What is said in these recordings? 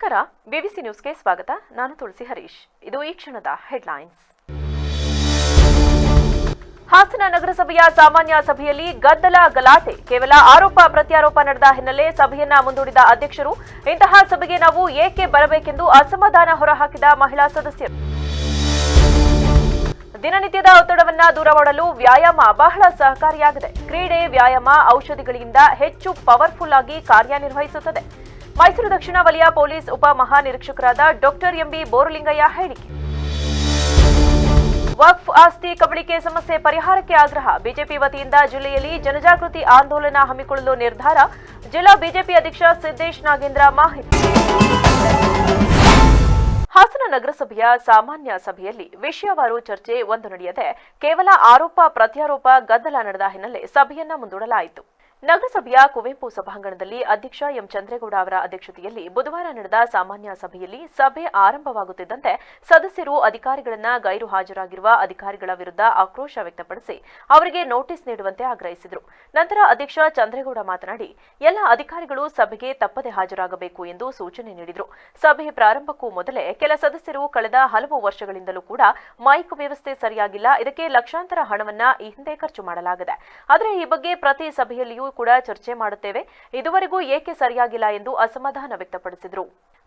ನಮಸ್ಕಾರ, ಬಿಬಿಸಿ ನ್ಯೂಸ್ಗೆ ಸ್ವಾಗತ. ನಾನು ತುಳಸಿ ಹರೀಶ್. ಇದು ಈ ಕ್ಷಣದ ಹೆಡ್ಲೈನ್ಸ್. ಹಾಸನ ನಗರಸಭೆಯ ಸಾಮಾನ್ಯ ಸಭೆಯಲ್ಲಿ ಗದ್ದಲ ಗಲಾಟೆ. ಕೇವಲ ಆರೋಪ ಪ್ರತ್ಯಾರೋಪ ನಡೆದ ಹಿನ್ನೆಲೆ ಸಭೆಯನ್ನ ಮುಂದೂಡಿದ ಅಧ್ಯಕ್ಷರು. ಇಂತಹ ಸಭೆಗೆ ನಾವು ಏಕೆ ಬರಬೇಕೆಂದು ಅಸಮಾಧಾನ ಹೊರಹಾಕಿದ ಮಹಿಳಾ ಸದಸ್ಯರು. ದಿನನಿತ್ಯದ ಒತ್ತಡವನ್ನ ದೂರ ಮಾಡಲು ವ್ಯಾಯಾಮ ಬಹಳ ಸಹಕಾರಿಯಾಗಿದೆ. ಕ್ರೀಡೆ, ವ್ಯಾಯಾಮ ಔಷಧಿಗಳಿಗಿಂತ ಹೆಚ್ಚು ಪವರ್ಫುಲ್ ಆಗಿ ಕಾರ್ಯನಿರ್ವಹಿಸುತ್ತದೆ. ಮೈಸೂರು ದಕ್ಷಿಣ ವಲಯ ಪೊಲೀಸ್ ಉಪ ಮಹಾನಿರೀಕ್ಷಕರಾದ ಡಾಕ್ಟರ್ ಎಂಬಿ ಬೋರಲಿಂಗಯ್ಯ ಹೇಳಿಕೆ. ವಕ್ಫ್ ಆಸ್ತಿ ಕಬಳಿಕೆ ಸಮಸ್ಯೆ ಪರಿಹಾರಕ್ಕೆ ಆಗ್ರಹ. ಬಿಜೆಪಿ ವತಿಯಿಂದ ಜಿಲ್ಲೆಯಲ್ಲಿ ಜನಜಾಗೃತಿ ಆಂದೋಲನ ಹಮ್ಮಿಕೊಳ್ಳಲು ನಿರ್ಧಾರ. ಜಿಲ್ಲಾ ಬಿಜೆಪಿ ಅಧ್ಯಕ್ಷ ಸಿದ್ದೇಶ್ ನಾಗೇಂದ್ರ ಮಾಹಿತಿ. ಹಾಸನ ನಗರಸಭೆಯ ಸಾಮಾನ್ಯ ಸಭೆಯಲ್ಲಿ ವಿಷಯವಾರು ಚರ್ಚೆ ಒಂದು ನಡೆಯದೆ ಕೇವಲ ಆರೋಪ ಪ್ರತ್ಯಾರೋಪ ಗದ್ದಲ ನಡೆದ ಹಿನ್ನೆಲೆ ಸಭೆಯನ್ನ ಮುಂದೂಡಲಾಯಿತು. ನಗರಸಭೆಯ ಕುವೆಂಪು ಸಭಾಂಗಣದಲ್ಲಿ ಅಧ್ಯಕ್ಷ ಎಂ ಚಂದ್ರೇಗೌಡ ಅವರ ಅಧ್ಯಕ್ಷತೆಯಲ್ಲಿ ಬುಧವಾರ ನಡೆದ ಸಾಮಾನ್ಯ ಸಭೆಯಲ್ಲಿ ಸಭೆ ಆರಂಭವಾಗುತ್ತಿದ್ದಂತೆ ಸದಸ್ಯರು ಅಧಿಕಾರಿಗಳನ್ನ ಗೈರು ಹಾಜರಾಗಿರುವ ಅಧಿಕಾರಿಗಳ ವಿರುದ್ಧ ಆಕ್ರೋಶ ವ್ಯಕ್ತಪಡಿಸಿ ಅವರಿಗೆ ನೋಟಿಸ್ ನೀಡುವಂತೆ ಆಗ್ರಹಿಸಿದರು. ನಂತರ ಅಧ್ಯಕ್ಷ ಚಂದ್ರೇಗೌಡ ಮಾತನಾಡಿ ಎಲ್ಲ ಅಧಿಕಾರಿಗಳು ಸಭೆಗೆ ತಪ್ಪದೆ ಹಾಜರಾಗಬೇಕು ಎಂದು ಸೂಚನೆ ನೀಡಿದರು. ಸಭೆ ಪ್ರಾರಂಭಕ್ಕೂ ಮೊದಲೇ ಕೆಲ ಸದಸ್ಯರು ಕಳೆದ ಹಲವು ವರ್ಷಗಳಿಂದಲೂ ಕೂಡ ಮೈಕ್ ವ್ಯವಸ್ಥೆ ಸರಿಯಾಗಿಲ್ಲ, ಇದಕ್ಕೆ ಲಕ್ಷಾಂತರ ಹಣವನ್ನ ಈ ಹಿಂದೆ ಖರ್ಚು ಮಾಡಲಾಗಿದೆ. ಆದರೆ ಈ ಬಗ್ಗೆ ಪ್ರತಿ ಸಭೆಯಲ್ಲಿಯೂ ಕೂಡ ಚರ್ಚೆ ಮಾಡುತ್ತೇವೆ, ಇದುವರೆಗೂ ಏಕೆ ಸರಿಯಾಗಿಲ್ಲ ಎಂದು ಅಸಮಾಧಾನ ವ್ಯಕ್ತಪಡಿಸಿದರು.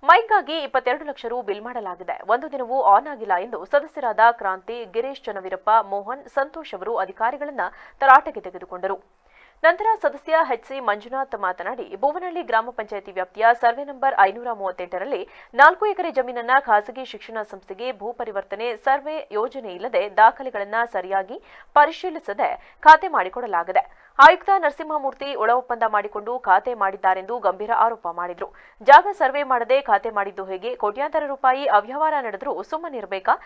ಮೈಕ್ಗಾಗಿ 22 ಲಕ್ಷ ರು ಬಿಲ್ ಮಾಡಲಾಗಿದೆ, ಒಂದು ದಿನವೂ ಆನ್ ಆಗಿಲ್ಲ ಎಂದು ಸದಸ್ಯರಾದ ಕ್ರಾಂತಿ, ಗಿರೀಶ್ ಚನ್ನವೀರಪ್ಪ, ಮೋಹನ್, ಸಂತೋಷ್ ಅವರು ಅಧಿಕಾರಿಗಳನ್ನ ತರಾಟೆಗೆ ತೆಗೆದುಕೊಂಡರು. ನಂತರ ಸದಸ್ಯ ಎಚ್ಸಿ ಮಂಜುನಾಥ್ ಮಾತನಾಡಿ ಭುವನಹಳ್ಳಿ ಗ್ರಾಮ ಪಂಚಾಯಿತಿ ವ್ಯಾಪ್ತಿಯ ಸರ್ವೆ ನಂಬರ್ 538ರಲ್ಲಿ 4 ಎಕರೆ ಜಮೀನನ್ನ ಖಾಸಗಿ ಶಿಕ್ಷಣ ಸಂಸ್ಥೆಗೆ ಭೂ ಪರಿವರ್ತನೆ ಸರ್ವೆ ಯೋಜನೆ ಇಲ್ಲದೆ ದಾಖಲೆಗಳನ್ನ ಸರಿಯಾಗಿ ಪರಿಶೀಲಿಸದೆ ಖಾತೆ ಮಾಡಿಕೊಡಲಾಗಿದೆ. ಆಯುಕ್ತ ನರಸಿಂಹಮೂರ್ತಿ ಒಳ ಒಪ್ಪಂದ ಮಾಡಿಕೊಂಡು ಖಾತೆ ಮಾಡಿದ್ದಾರೆಂದು ಗಂಭೀರ ಆರೋಪ ಮಾಡಿದರು. ಜಾಗ ಸರ್ವೆ ಮಾಡದೆ ಖಾತೆ ಮಾಡಿದ್ದು ಹೇಗೆ? ಕೋಟ್ಯಾಂತರ ರೂಪಾಯಿ ಅವ್ಯವಹಾರ ನಡೆದರೂ ಸುಮ್ಮನಿರಬೇಕಾ?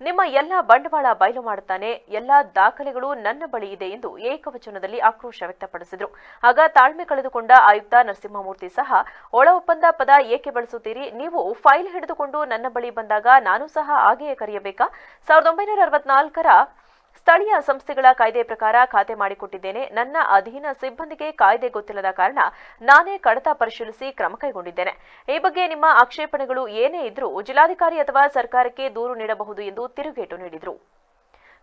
ನಿಮ್ಮ ಎಲ್ಲ ಬಂಡವಾಳ ಬಯಲು ಮಾಡುತ್ತಾನೆ, ಎಲ್ಲಾ ದಾಖಲೆಗಳು ನನ್ನ ಬಳಿ ಇದೆ ಎಂದು ಏಕವಚನದಲ್ಲಿ ಆಕ್ರೋಶ ವ್ಯಕ್ತಪಡಿಸಿದರು. ಆಗ ತಾಳ್ಮೆ ಕಳೆದುಕೊಂಡ ಆಯುಕ್ತ ನರಸಿಂಹಮೂರ್ತಿ ಸಹ ಒಳ ಒಪ್ಪಂದ ಪದ ಏಕೆ ಬಳಸುತ್ತೀರಿ? ನೀವು ಫೈಲ್ ಹಿಡಿದುಕೊಂಡು ನನ್ನ ಬಳಿ ಬಂದಾಗ ನಾನು ಸಹ ಹಾಗೆಯೇ ಕರೆಯಬೇಕಾ? 1964ರ ಸ್ಥಳೀಯ ಸಂಸ್ಥೆಗಳ ಕಾಯ್ದೆ ಪ್ರಕಾರ ಖಾತೆ ಮಾಡಿಕೊಟ್ಟಿದ್ದೇನೆ. ನನ್ನ ಅಧೀನ ಸಿಬ್ಬಂದಿಗೆ ಕಾಯ್ದೆ ಗೊತ್ತಿಲ್ಲದ ಕಾರಣ ನಾನೇ ಕಡತ ಪರಿಶೀಲಿಸಿ ಕ್ರಮ ಕೈಗೊಂಡಿದ್ದೇನೆ. ಈ ಬಗ್ಗೆ ನಿಮ್ಮ ಆಕ್ಷೇಪಣೆಗಳು ಏನೇ ಇದ್ರೂ ಜಿಲ್ಲಾಧಿಕಾರಿ ಅಥವಾ ಸರ್ಕಾರಕ್ಕೆ ದೂರು ನೀಡಬಹುದು ಎಂದು ತಿರುಗೇಟು ನೀಡಿದರು.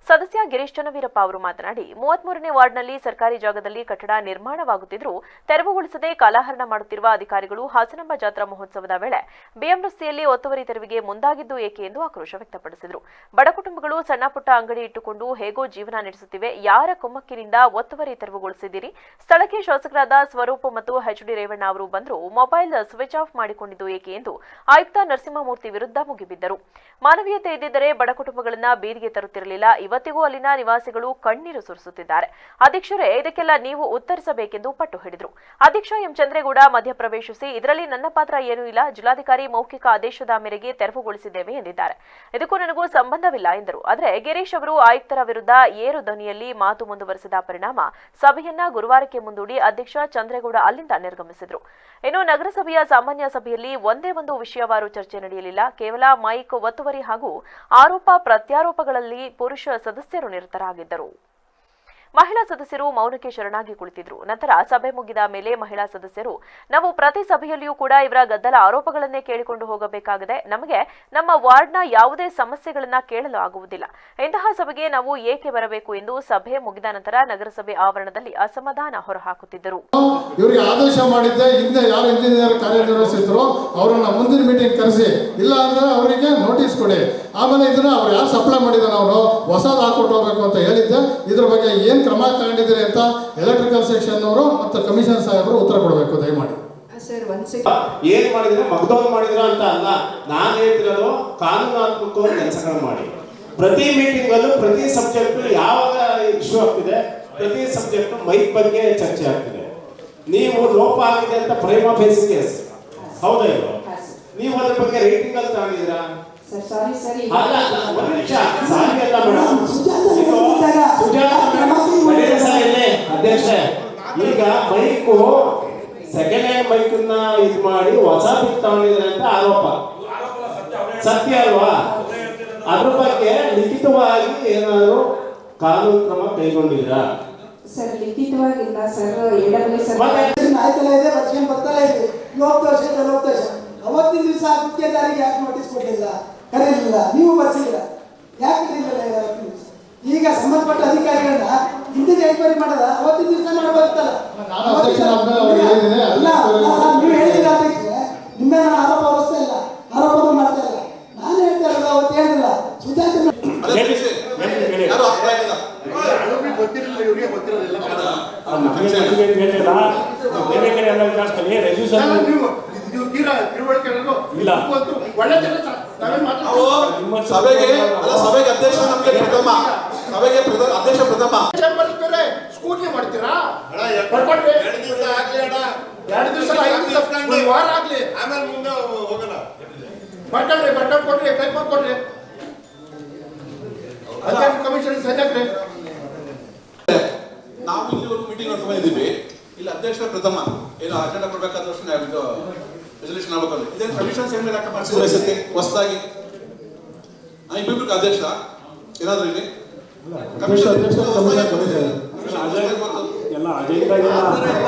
ಸದಸ್ಯ ಗಿರೀಶ್ ಚನ್ನವೀರಪ್ಪ ಅವರು ಮಾತನಾಡಿ 33ನೇ ವಾರ್ಡ್ನಲ್ಲಿ ಸರ್ಕಾರಿ ಜಾಗದಲ್ಲಿ ಕಟ್ಟಡ ನಿರ್ಮಾಣವಾಗುತ್ತಿದ್ದರೂ ತೆರವುಗೊಳಿಸದೆ ಕಾಲಹರಣ ಮಾಡುತ್ತಿರುವ ಅಧಿಕಾರಿಗಳು ಹಾಸನಾಂಬ ಜಾತ್ರಾ ಮಹೋತ್ಸವದ ವೇಳೆ ಬಿಎಂ ರಸ್ತೆಯಲ್ಲಿ ಒತ್ತುವರಿ ತೆರವಿಗೆ ಮುಂದಾಗಿದ್ದು ಏಕೆ ಎಂದು ಆಕ್ರೋಶ ವ್ಯಕ್ತಪಡಿಸಿದರು. ಬಡ ಕುಟುಂಬಗಳು ಸಣ್ಣಪುಟ್ಟ ಅಂಗಡಿ ಇಟ್ಟುಕೊಂಡು ಹೇಗೋ ಜೀವನ ನಡೆಸುತ್ತಿವೆ, ಯಾರ ಕುಮ್ಮಕ್ಕಿನಿಂದ ಒತ್ತುವರಿ ತೆರವುಗೊಳಿಸಿದ್ದೀರಿ? ಸ್ಥಳಕ್ಕೆ ಶಾಸಕರಾದ ಸ್ವರೂಪ್ ಮತ್ತು ಎಚ್ಡಿ ರೇವಣ್ಣ ಅವರು ಬಂದರೂ ಮೊಬೈಲ್ ಸ್ವಿಚ್ ಆಫ್ ಮಾಡಿಕೊಂಡಿದ್ದು ಏಕೆ ಎಂದು ಆಯುಕ್ತ ನರಸಿಂಹಮೂರ್ತಿ ವಿರುದ್ಧ ಮುಗಿಬಿದ್ದರು. ಮಾನವೀಯತೆ ಇದ್ದಿದ್ದರೆ ಬಡ ಕುಟುಂಬಗಳನ್ನ ಬೀದಿಗೆ ತರುತ್ತಿರಲಿಲ್ಲ. ಇವತ್ತಿಗೂ ಅಲ್ಲಿನ ನಿವಾಸಿಗಳು ಕಣ್ಣೀರು ಸುರಿಸುತ್ತಿದ್ದಾರೆ. ಅಧ್ಯಕ್ಷರೇ, ಇದಕ್ಕೆಲ್ಲ ನೀವು ಉತ್ತರಿಸಬೇಕೆಂದು ಪಟ್ಟು ಹಿಡಿದರು. ಅಧ್ಯಕ್ಷ ಎಂ ಚಂದ್ರೇಗೌಡ ಮಧ್ಯಪ್ರವೇಶಿಸಿ ಇದರಲ್ಲಿ ನನ್ನ ಪಾತ್ರ ಏನೂ ಇಲ್ಲ, ಜಿಲ್ಲಾಧಿಕಾರಿ ಮೌಖಿಕ ಆದೇಶದ ಮೇರೆಗೆ ತೆರವುಗೊಳಿಸಿದ್ದೇವೆ ಎಂದಿದ್ದಾರೆ. ಇದಕ್ಕೂ ನನಗೂ ಸಂಬಂಧವಿಲ್ಲ ಎಂದರು. ಆದರೆ ಗಿರೀಶ್ ಅವರು ಆಯುಕ್ತರ ವಿರುದ್ಧ ಏರು ಧ್ವನಿಯಲ್ಲಿ ಮಾತು ಮುಂದುವರೆಸಿದ ಪರಿಣಾಮ ಸಭೆಯನ್ನ ಗುರುವಾರಕ್ಕೆ ಮುಂದೂಡಿ ಅಧ್ಯಕ್ಷ ಚಂದ್ರೇಗೌಡ ಅಲ್ಲಿಂದ ನಿರ್ಗಮಿಸಿದರು. ಇನ್ನು ನಗರಸಭೆಯ ಸಾಮಾನ್ಯ ಸಭೆಯಲ್ಲಿ ಒಂದೇ ಒಂದು ವಿಷಯವಾರು ಚರ್ಚೆ ನಡೆಯಲಿಲ್ಲ. ಕೇವಲ ಮೈಕ್, ಒತ್ತುವರಿ ಹಾಗೂ ಆರೋಪ ಪ್ರತ್ಯಾರೋಪಗಳಲ್ಲಿ ಪುರುಷ ಸದಸ್ಯರು ನಿರತರಾಗಿದ್ದರು. ಮಹಿಳಾ ಸದಸ್ಯರು ಮೌನಕ್ಕೆ ಶರಣಾಗಿ ಕುಳಿತಿದ್ರು. ನಂತರ ಸಭೆ ಮುಗಿದ ಮೇಲೆ ಮಹಿಳಾ ಸದಸ್ಯರು ನಾವು ಪ್ರತಿ ಸಭೆಯಲ್ಲಿಯೂ ಕೂಡ ಇವರ ಗದ್ದಲ ಆರೋಪಗಳನ್ನೇ ಕೇಳಿಕೊಂಡು ಹೋಗಬೇಕಾಗಿದೆ. ನಮಗೆ ನಮ್ಮ ವಾರ್ಡ್ನ ಯಾವುದೇ ಸಮಸ್ಯೆಗಳನ್ನ ಕೇಳಲು ಆಗುವುದಿಲ್ಲ. ಇಂತಹ ಸಭೆಗೆ ನಾವು ಏಕೆ ಬರಬೇಕು ಎಂದು ಸಭೆ ಮುಗಿದ ನಂತರ ನಗರಸಭೆ ಆವರಣದಲ್ಲಿ ಅಸಮಾಧಾನ ಹೊರಹಾಕುತ್ತಿದ್ದರು. ಇವರಿಗೆ ಆದೇಶ ಮಾಡಿದ್ದೆ, ಹಿಂದೆ ಯಾರು ಇಂಜಿನಿಯರ್ ಕಾರ್ಯನಿರ್ವಹಿಸಿದ್ರು ಅವರನ್ನ ಮುಂದಿನ ಮೀಟಿಂಗ್ ಕರೆಸಿ, ಇಲ್ಲ ಅಂದ್ರೆ ಅವರಿಗೆ ನೋಟಿಸ್ ಕೊಡಿ. ಆಮೇಲೆ ಇದನ್ನ ಅವ್ರು ಯಾರು ಸಪ್ಲೈ ಮಾಡಿದಾರೆ ಅವರು ಹೊಸದು ಹಾಕೊಟ್ಟು ಹೋಗ್ಬೇಕು ಅಂತ ಹೇಳಿದ್ದೆ. ಇದ್ರ ಬಗ್ಗೆ ಏನ್ ಕ್ರಮ ತಗೊಂಡಿದ್ದೀರಿ ಅಂತ ಎಲೆಕ್ಟ್ರಿಕಲ್ ಸೆಕ್ಷನ್ ಅವರು ಮತ್ತು ಕಮಿಷನರ್ ಸಾಹೇಬರು ಉತ್ತರ ಕೊಡಬೇಕು ದಯಮಾಡಿ. ಏನ್ ಮಾಡಿದ್ರೆ ಮಗದವ್ರು ಮಾಡಿದ್ರ ಅಂತ ಅಲ್ಲ, ನಾನು ಹೇಳ್ತಿರೋದು ಕಾನೂನಾತ್ಮಕವಾಗಿ ಕೆಲಸಗಳು ಮಾಡಿ. ಪ್ರತಿ ಮೀಟಿಂಗ್ ಅಲ್ಲೂ ಪ್ರತಿ ಸಬ್ಜೆಕ್ಟ್ ಯಾವಾಗ ಇಶ್ಯೂ ಆಗ್ತಿದೆ, ಪ್ರತಿ ಸಬ್ಜೆಕ್ಟ್ ಮೈಕ್ ಬಗ್ಗೆ ಚರ್ಚೆ ಆಗ್ತಿದೆ. ನೀವು ಲೋಪ ಆಗಿದೆ ಅಂತ ಪ್ರೈಮಾ ಫೇಸ್ ಕೇಸ್ ಹೌದಾ ಇಲ್ವೋ? ನೀವು ಅದ್ರ ಬಗ್ಗೆ ರೇಟಿಂಗ್ ಅಲ್ಲಿ ತಗೊಂಡಿದ್ದೀರಾ? ಅಲ್ಲ, ಒಂದು ನಿಮಿಷ ಸಾರಿ ಅಲ್ಲ ಮೇಡಮ್, ಅಧ್ಯಕ್ಷ ಈಗ ಮೈಕು ಸೆಕೆಂಡ್ ಹ್ಯಾಂಡ್ ಮೈಕನ್ನ ಇದು ಮಾಡಿ ಹೊಸ ಬಿಲ್ ತಗೊಂಡಿದ್ದಾರೆ ಅಂತ ಆರೋಪ ಸತ್ಯ ಅಲ್ವಾ? ಅದ್ರ ಬಗ್ಗೆ ಲಿಖಿತವಾಗಿ ಏನಾದ್ರು ಕಾನೂನು ಕ್ರಮ ಕೈಗೊಂಡಿದ್ದೀರಾ? Sir ಲಿಖಿತವಾಗಿಲ್ಲ sir. ನ್ಯಾಯಾಲಯ ಇದೆ, ವರ್ಷ ಬರ್ತಾನೆ ಇದೆ, 7 ವರ್ಷ ಅವತ್ತಿನ ದಿವಸ ಆಗುತ್ತೆ ಎಲ್ಲ ವಿಚಾರಿಸ್ತೀನಿ ರೆಸ್ಯೂಷನ್ ಇಲ್ಲ ಸಭೆಗೆ ಅಧ್ಯಕ್ಷ ನಮಗೆ ಪ್ರಥಮ ಸಭೆಗೆ ಅಧ್ಯಕ್ಷ ಪ್ರಥಮ ಸ್ಕೂಟಿ ಮಾಡ್ತೀರಾ? ಎರಡು ದಿವಸ ವಾರ ಆಗ್ಲಿ, ಆಮೇಲೆ ಮುಂದೆ ಹೋಗೋಣ. ಬರ್ಕೊಂಡ್ರಿ ಕೊಡ್ರಿ, ಟೈಪ್ ಕೊಡ್ರಿ. ಅಧ್ಯಕ್ಷ ಕಮಿಷನ್ ಸದ್ಯಕ್ರಿ ನಾವು ಇಲ್ಲಿವರೆಗೂ ಮೀಟಿಂಗ್ ನೋಡ್ಕೊಂಡು ಇದ್ದೀವಿ. ಇಲ್ಲಿ ಅಧ್ಯಕ್ಷ ಪ್ರಥಮ ಏನು ಅಜೆಂಡಾ ಕೊಡ್ಬೇಕಾದ ವರ್ಷ ರೆಸಲ್ಯೂಷನ್ ಆಗಬೇಕು. ಇದೇನು ಕಮಿಷನ್ ಏನ್ ಲೆಕ್ಕ ಮಾಡಿಸಿದ್ರೆ ಸತ್ಯ ಹೊಸದಾಗಿ ಇಬ್ಬರು ಅಧ್ಯಕ್ಷ ಏನಾದ್ರು ಇಲ್ಲಿ ಎಲ್ಲ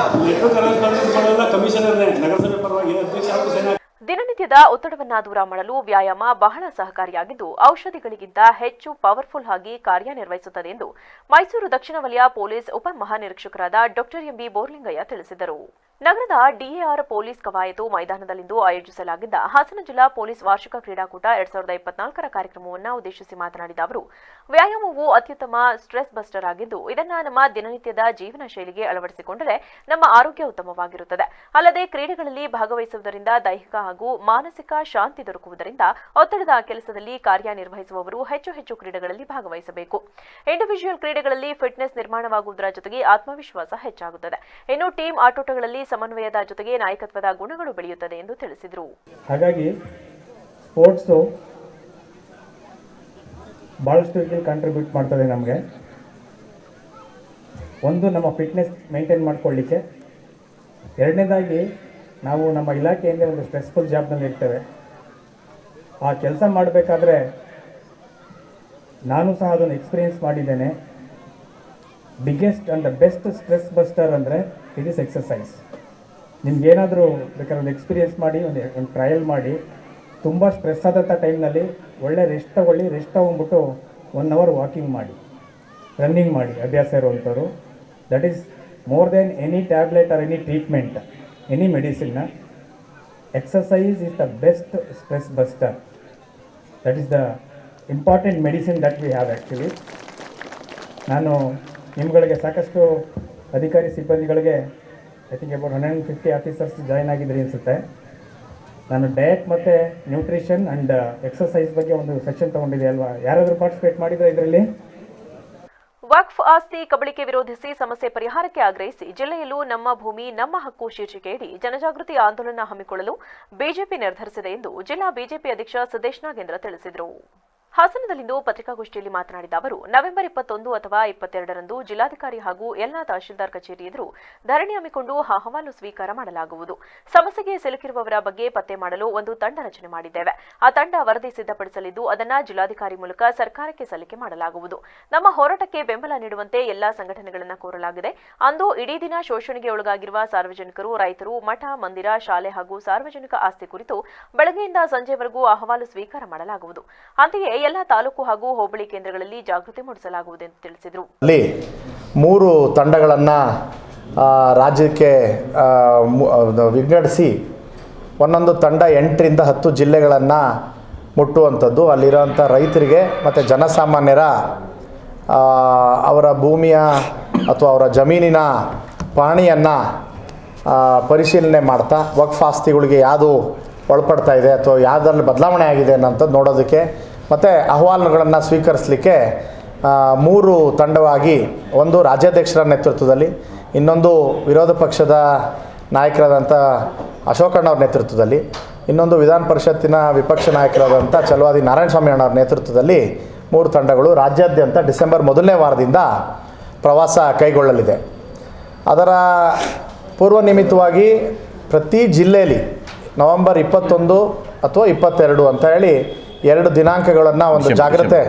ಅಜೆಂಡಾ ಕಮಿಷನರ್ನೇ ನಗರಸಭೆ ಪರವಾಗಿ ಅಧ್ಯಕ್ಷ. ದಿನನಿತ್ಯದ ಒತ್ತಡವನ್ನ ದೂರ ಮಾಡಲು ವ್ಯಾಯಾಮ ಬಹಳ ಸಹಕಾರಿಯಾಗಿದ್ದು ಔಷಧಿಗಳಿಗಿಂತ ಹೆಚ್ಚು ಪವರ್ಫುಲ್ ಆಗಿ ಕಾರ್ಯನಿರ್ವಹಿಸುತ್ತದೆ ಎಂದು ಮೈಸೂರು ದಕ್ಷಿಣ ವಲಯ ಪೊಲೀಸ್ ಉಪಮಹಾನಿರೀಕ್ಷಕರಾದ ಡಾಕ್ಟರ್ ಎಂಬಿ ಬೋರ್ಲಿಂಗಯ್ಯ ತಿಳಿಸಿದರು. ನಗರದ ಡಿಎಆರ್ ಪೊಲೀಸ್ ಕವಾಯತು ಮೈದಾನದಲ್ಲಿಂದು ಆಯೋಜಿಸಲಾಗಿದ್ದ ಹಾಸನ ಜಿಲ್ಲಾ ಪೊಲೀಸ್ ವಾರ್ಷಿಕ ಕ್ರೀಡಾಕೂಟ 2024 ಕಾರ್ಯಕ್ರಮವನ್ನು ಉದ್ದೇಶಿಸಿ ಮಾತನಾಡಿದ ಅವರು, ವ್ಯಾಯಾಮವು ಅತ್ಯುತ್ತಮ ಸ್ಟ್ರೆಸ್ ಬಸ್ಟರ್ ಆಗಿದ್ದು ಇದನ್ನು ನಮ್ಮ ದಿನನಿತ್ಯದ ಜೀವನ ಶೈಲಿಗೆ ಅಳವಡಿಸಿಕೊಂಡರೆ ನಮ್ಮ ಆರೋಗ್ಯ ಉತ್ತಮವಾಗಿರುತ್ತದೆ. ಅಲ್ಲದೆ ಕ್ರೀಡೆಗಳಲ್ಲಿ ಭಾಗವಹಿಸುವುದರಿಂದ ದೈಹಿಕ ಹಾಗೂ ಮಾನಸಿಕ ಶಾಂತಿ ದೊರಕುವುದರಿಂದ ಒತ್ತಡದ ಕೆಲಸದಲ್ಲಿ ಕಾರ್ಯನಿರ್ವಹಿಸುವವರು ಹೆಚ್ಚು ಕ್ರೀಡೆಗಳಲ್ಲಿ ಭಾಗವಹಿಸಬೇಕು. ಇಂಡಿವಿಜುವಲ್ ಕ್ರೀಡೆಗಳಲ್ಲಿ ಫಿಟ್ನೆಸ್ ನಿರ್ಮಾಣವಾಗುವುದರ ಜೊತೆಗೆ ಆತ್ಮವಿಶ್ವಾಸ ಹೆಚ್ಚಾಗುತ್ತದೆ. ಇನ್ನು ಟೀಮ್ ಆಟೋಟಗಳಲ್ಲಿ ಸಮನ್ವಯದ ಜೊತೆಗೆ ನಾಯಕತ್ವದ ಗುಣಗಳು ಬೆಳೆಯುತ್ತದೆ ಎಂದು ತಿಳಿಸಿದರು. ಹಾಗಾಗಿ ಸ್ಪೋರ್ಟ್ಸು ಭಾಳಷ್ಟು ರೀತಿಯಲ್ಲಿ ಕಾಂಟ್ರಿಬ್ಯೂಟ್ ಮಾಡ್ತದೆ ನಮಗೆ. ಒಂದು ನಮ್ಮ ಫಿಟ್ನೆಸ್ ಮೇಂಟೈನ್ ಮಾಡ್ಕೊಳ್ಳಿಕ್ಕೆ, ಎರಡನೇದಾಗಿ ನಾವು ನಮ್ಮ ಇಲಾಖೆಯಿಂದ ಒಂದು ಸ್ಟ್ರೆಸ್ಫುಲ್ ಜಾಬ್ನಲ್ಲಿ ಇರ್ತೇವೆ. ಆ ಕೆಲಸ ಮಾಡಬೇಕಾದ್ರೆ ನಾನು ಸಹ ಅದನ್ನು ಎಕ್ಸ್ಪೀರಿಯೆನ್ಸ್ ಮಾಡಿದ್ದೇನೆ. Biggest and the best stress buster ಅಂದರೆ ಇಟ್ ಈಸ್ ಎಕ್ಸಸೈಸ್. ನಿಮ್ಗೇನಾದರೂ ಬೇಕಾದ್ರೆ ಒಂದು ಎಕ್ಸ್ಪೀರಿಯೆನ್ಸ್ ಮಾಡಿ, ಒಂದು ಟ್ರಯಲ್ ಮಾಡಿ. ತುಂಬ ಸ್ಟ್ರೆಸ್ ಆದಂಥ ಟೈಮ್ನಲ್ಲಿ ಒಳ್ಳೆ ರೆಸ್ಟ್ ತೊಗೊಂಡ್ಬಿಟ್ಟು 1 hour ವಾಕಿಂಗ್ ಮಾಡಿ, ರನ್ನಿಂಗ್ ಮಾಡಿ ಅಭ್ಯಾಸ ಇರುವಂಥವ್ರು. That is more than any tablet or any treatment, any ಮೆಡಿಸಿನ್ನ. Exercise is the best stress buster. That is the important medicine that we have actually. ನಾನು ನಿಮ್ಗಳಿಗೆ ಸಾಕಷ್ಟು ಅಧಿಕಾರಿ ಸಿಬ್ಬಂದಿಗಳಿಗೆ I think about 150 officers join ಆಗಿದ್ರಿ ಅನಿಸುತ್ತೆ. ನಾನು ಡಯಟ್ ಮತ್ತು ನ್ಯೂಟ್ರಿಷನ್ ಆ್ಯಂಡ್ ಎಕ್ಸಸೈಸ್ ಬಗ್ಗೆ ಒಂದು ಸೆಕ್ಷನ್ ತೊಗೊಂಡಿದ್ದೆ ಅಲ್ವಾ? ಯಾರಾದರೂ ಪಾರ್ಟಿಸಿಪೇಟ್ ಮಾಡಿದ್ರೆ ಇದರಲ್ಲಿ? ವಕ್ಫ್ ಆಸ್ತಿ ಕಬಳಿಕೆ ವಿರೋಧಿಸಿ ಸಮಸ್ಯೆ ಪರಿಹಾರಕ್ಕೆ ಆಗ್ರಹಿಸಿ ಜಿಲ್ಲೆಯಲ್ಲೂ ನಮ್ಮ ಭೂಮಿ ನಮ್ಮ ಹಕ್ಕು ಶೀರ್ಷಿಕೆಯಡಿ ಜನಜಾಗೃತಿ ಆಂದೋಲನ ಹಮ್ಮಿಕೊಳ್ಳಲು ಬಿಜೆಪಿ ನಿರ್ಧರಿಸಿದೆ ಎಂದು ಜಿಲ್ಲಾ ಬಿಜೆಪಿ ಅಧ್ಯಕ್ಷ ಸುದೇಶ್ ನಾಗೇಂದ್ರ ತಿಳಿಸಿದರು. ಹಾಸನದಲ್ಲಿಂದು ಪತ್ರಿಕಾಗೋಷ್ಠಿಯಲ್ಲಿ ಮಾತನಾಡಿದ ಅವರು, ನವೆಂಬರ್ 21 ಅಥವಾ 22ರಂದು ಜಿಲ್ಲಾಧಿಕಾರಿ ಹಾಗೂ ಎಲ್ಲಾ ತಹಶೀಲ್ದಾರ್ ಕಚೇರಿ ಎದುರು ಧರಣಿ ಹಮ್ಮಿಕೊಂಡು ಅಹವಾಲು ಸ್ವೀಕಾರ ಮಾಡಲಾಗುವುದು. ಸಮಸ್ಯೆಗೆ ಸಿಲುಕಿರುವವರ ಬಗ್ಗೆ ಪತ್ತೆ ಮಾಡಲು ಒಂದು ತಂಡ ರಚನೆ ಮಾಡಿದ್ದೇವೆ. ಆ ತಂಡ ವರದಿ ಸಿದ್ಧಪಡಿಸಲಿದ್ದು ಅದನ್ನು ಜಿಲ್ಲಾಧಿಕಾರಿ ಮೂಲಕ ಸರ್ಕಾರಕ್ಕೆ ಸಲ್ಲಿಕೆ ಮಾಡಲಾಗುವುದು. ನಮ್ಮ ಹೋರಾಟಕ್ಕೆ ಬೆಂಬಲ ನೀಡುವಂತೆ ಎಲ್ಲಾ ಸಂಘಟನೆಗಳನ್ನು ಕೋರಲಾಗಿದೆ. ಅಂದು ಇಡೀ ದಿನ ಶೋಷಣೆಗೆ ಒಳಗಾಗಿರುವ ಸಾರ್ವಜನಿಕರು, ರೈತರು, ಮಠ, ಮಂದಿರ, ಶಾಲೆ ಹಾಗೂ ಸಾರ್ವಜನಿಕ ಆಸ್ತಿ ಕುರಿತು ಬೆಳಗ್ಗೆಯಿಂದ ಸಂಜೆವರೆಗೂ ಅಹವಾಲು ಸ್ವೀಕಾರ ಮಾಡಲಾಗುವುದು. ಅಂತೆಯೇ ಎಲ್ಲ ತಾಲೂಕು ಹಾಗೂ ಹೋಬಳಿ ಕೇಂದ್ರಗಳಲ್ಲಿ ಜಾಗೃತಿ ಮೂಡಿಸಲಾಗುವುದು ಎಂದು ತಿಳಿಸಿದರು. 3 ತಂಡಗಳನ್ನು ರಾಜ್ಯಕ್ಕೆ ವಿಂಗಡಿಸಿ ಒಂದೊಂದು ತಂಡ 8ರಿಂದ 10 ಜಿಲ್ಲೆಗಳನ್ನು ಮುಟ್ಟುವಂಥದ್ದು. ಅಲ್ಲಿರೋಂಥ ರೈತರಿಗೆ ಮತ್ತು ಜನಸಾಮಾನ್ಯರ ಅವರ ಭೂಮಿಯ ಅಥವಾ ಅವರ ಜಮೀನಿನ ಪಹಣಿಯನ್ನು ಪರಿಶೀಲನೆ ಮಾಡ್ತಾ ವಕ್ಫ್ ಆಸ್ತಿಗಳಿಗೆ ಯಾವುದು ಒಳಪಡ್ತಾ ಇದೆ ಅಥವಾ ಯಾವುದರಲ್ಲಿ ಬದಲಾವಣೆ ಆಗಿದೆ ಅನ್ನೋಂಥದ್ದು ನೋಡೋದಕ್ಕೆ ಮತ್ತು ಅಹವಾಲುಗಳನ್ನು ಸ್ವೀಕರಿಸಲಿಕ್ಕೆ 3 ತಂಡವಾಗಿ, ಒಂದು ರಾಜ್ಯಾಧ್ಯಕ್ಷರ ನೇತೃತ್ವದಲ್ಲಿ, ಇನ್ನೊಂದು ವಿರೋಧ ಪಕ್ಷದ ನಾಯಕರಾದಂಥ ಅಶೋಕಣ್ಣವ್ರ ನೇತೃತ್ವದಲ್ಲಿ, ಇನ್ನೊಂದು ವಿಧಾನ ಪರಿಷತ್ತಿನ ವಿಪಕ್ಷ ನಾಯಕರಾದಂಥ ಚಲವಾದಿ ನಾರಾಯಣಸ್ವಾಮಿ ಅಣ್ಣವ್ರ ನೇತೃತ್ವದಲ್ಲಿ 3 ತಂಡಗಳು ರಾಜ್ಯಾದ್ಯಂತ ಡಿಸೆಂಬರ್ 1ನೇ ವಾರದಿಂದ ಪ್ರವಾಸ ಕೈಗೊಳ್ಳಲಿದೆ. ಅದರ ಪೂರ್ವ ನಿಮಿತ್ತವಾಗಿ ಪ್ರತಿ ಜಿಲ್ಲೆಯಲ್ಲಿ ನವೆಂಬರ್ 21 ಅಥವಾ 22 ಅಂತ ಹೇಳಿ 2 ದಿನಾಂಕಗಳನ್ನು ಒಂದು ಜಾಗ್ರತೆ,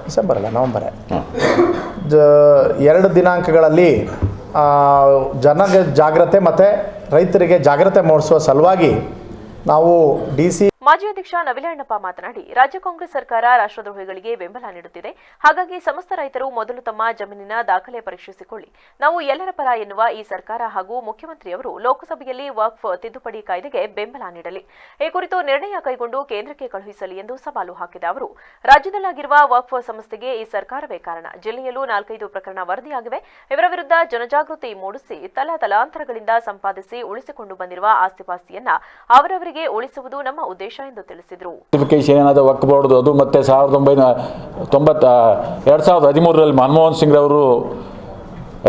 ಡಿಸೆಂಬರ್ ಅಲ್ಲ ನವೆಂಬರೇ, 2 ದಿನಾಂಕಗಳಲ್ಲಿ ಜನಗೆ ಜಾಗ್ರತೆ ಮತ್ತು ರೈತರಿಗೆ ಜಾಗ್ರತೆ ಮೂಡಿಸುವ ಸಲುವಾಗಿ ನಾವು DC ಮಾಜಿ ಅಧ್ಯಕ್ಷ ನವಿಲಣ್ಣಪ್ಪ ಮಾತನಾಡಿ, ರಾಜ್ಯ ಕಾಂಗ್ರೆಸ್ ಸರ್ಕಾರ ರಾಷ್ಟ್ರದ್ರೋಹಿಗಳಿಗೆ ಬೆಂಬಲ ನೀಡುತ್ತಿದೆ. ಹಾಗಾಗಿ ಸಮಸ್ತ ರೈತರು ಮೊದಲು ತಮ್ಮ ಜಮೀನಿನ ದಾಖಲೆ ಪರೀಕ್ಷಿಸಿಕೊಳ್ಳಿ. ನಾವು ಎಲ್ಲರ ಪರ ಎನ್ನುವ ಈ ಸರ್ಕಾರ ಹಾಗೂ ಮುಖ್ಯಮಂತ್ರಿಯವರು ಲೋಕಸಭೆಯಲ್ಲಿ ವಕ್ಫ್ ತಿದ್ದುಪಡಿ ಕಾಯ್ದೆಗೆ ಬೆಂಬಲ ನೀಡಲಿ. ಈ ಕುರಿತು ನಿರ್ಣಯ ಕೈಗೊಂಡು ಕೇಂದ್ರಕ್ಕೆ ಕಳುಹಿಸಲಿ ಎಂದು ಸವಾಲು ಹಾಕಿದ ಅವರು, ರಾಜ್ಯದಲ್ಲಾಗಿರುವ ವಕ್ಫ್ ಸಮಸ್ಯೆಗೆ ಈ ಸರ್ಕಾರವೇ ಕಾರಣ. ಜಿಲ್ಲೆಯಲ್ಲೂ 4-5 ಪ್ರಕರಣ ವರದಿಯಾಗಿವೆ. ಇವರ ವಿರುದ್ಧ ಜನಜಾಗೃತಿ ಮೂಡಿಸಿ ತಲಾಂತರಗಳಿಂದ ಸಂಪಾದಿಸಿ ಉಳಿಸಿಕೊಂಡು ಬಂದಿರುವ ಆಸ್ತಿಪಾಸ್ತಿಯನ್ನ ಅವರವರಿಗೆ ಉಳಿಸುವುದು ನಮ್ಮ ಉದ್ದೇಶ ಎಂದು ತಿಳಿಸಿದರು. ವಕ್ಫ್ ಬೋರ್ಡ್ ಅದು ಮತ್ತೆ 2013ರಲ್ಲಿ ಮನಮೋಹನ್ ಸಿಂಗ್ ಅವರು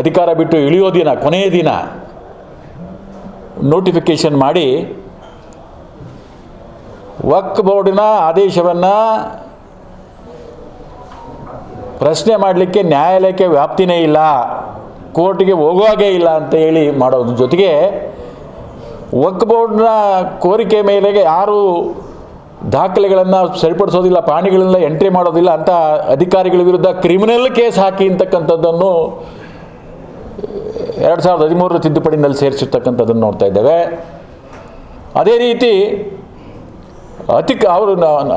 ಅಧಿಕಾರ ಬಿಟ್ಟು ಇಳಿಯೋ ದಿನ ಕೊನೆಯ ದಿನ ನೋಟಿಫಿಕೇಶನ್ ಮಾಡಿ ವಕ್ಫ್ ಬೋರ್ಡಿನ ಆದೇಶವನ್ನು ಪ್ರಶ್ನೆ ಮಾಡಲಿಕ್ಕೆ ನ್ಯಾಯಾಲಯಕ್ಕೆ ವ್ಯಾಪ್ತಿನೇ ಇಲ್ಲ, ಕೋರ್ಟಿಗೆ ಹೋಗುವಾಗೇ ಇಲ್ಲ ಅಂತ ಹೇಳಿ ಮಾಡೋದ್ರ ಜೊತೆಗೆ ವಕ್ಫ್ ಬೋರ್ಡ್ನ ಕೋರಿಕೆ ಮೇಲೆಗೆ ಯಾರು ದಾಖಲೆಗಳನ್ನು ಸರಿಪಡಿಸೋದಿಲ್ಲ, ಪಾಣಿಗಳನ್ನ ಎಂಟ್ರಿ ಮಾಡೋದಿಲ್ಲ ಅಂತ ಅಧಿಕಾರಿಗಳ ವಿರುದ್ಧ ಕ್ರಿಮಿನಲ್ ಕೇಸ್ ಹಾಕಿ ಅಂತಕ್ಕಂಥದ್ದನ್ನು 2013ರ ತಿದ್ದುಪಡಿನಲ್ಲಿ ಸೇರಿಸಿರ್ತಕ್ಕಂಥದ್ದನ್ನು ನೋಡ್ತಾ ಇದ್ದೇವೆ. ಅದೇ ರೀತಿ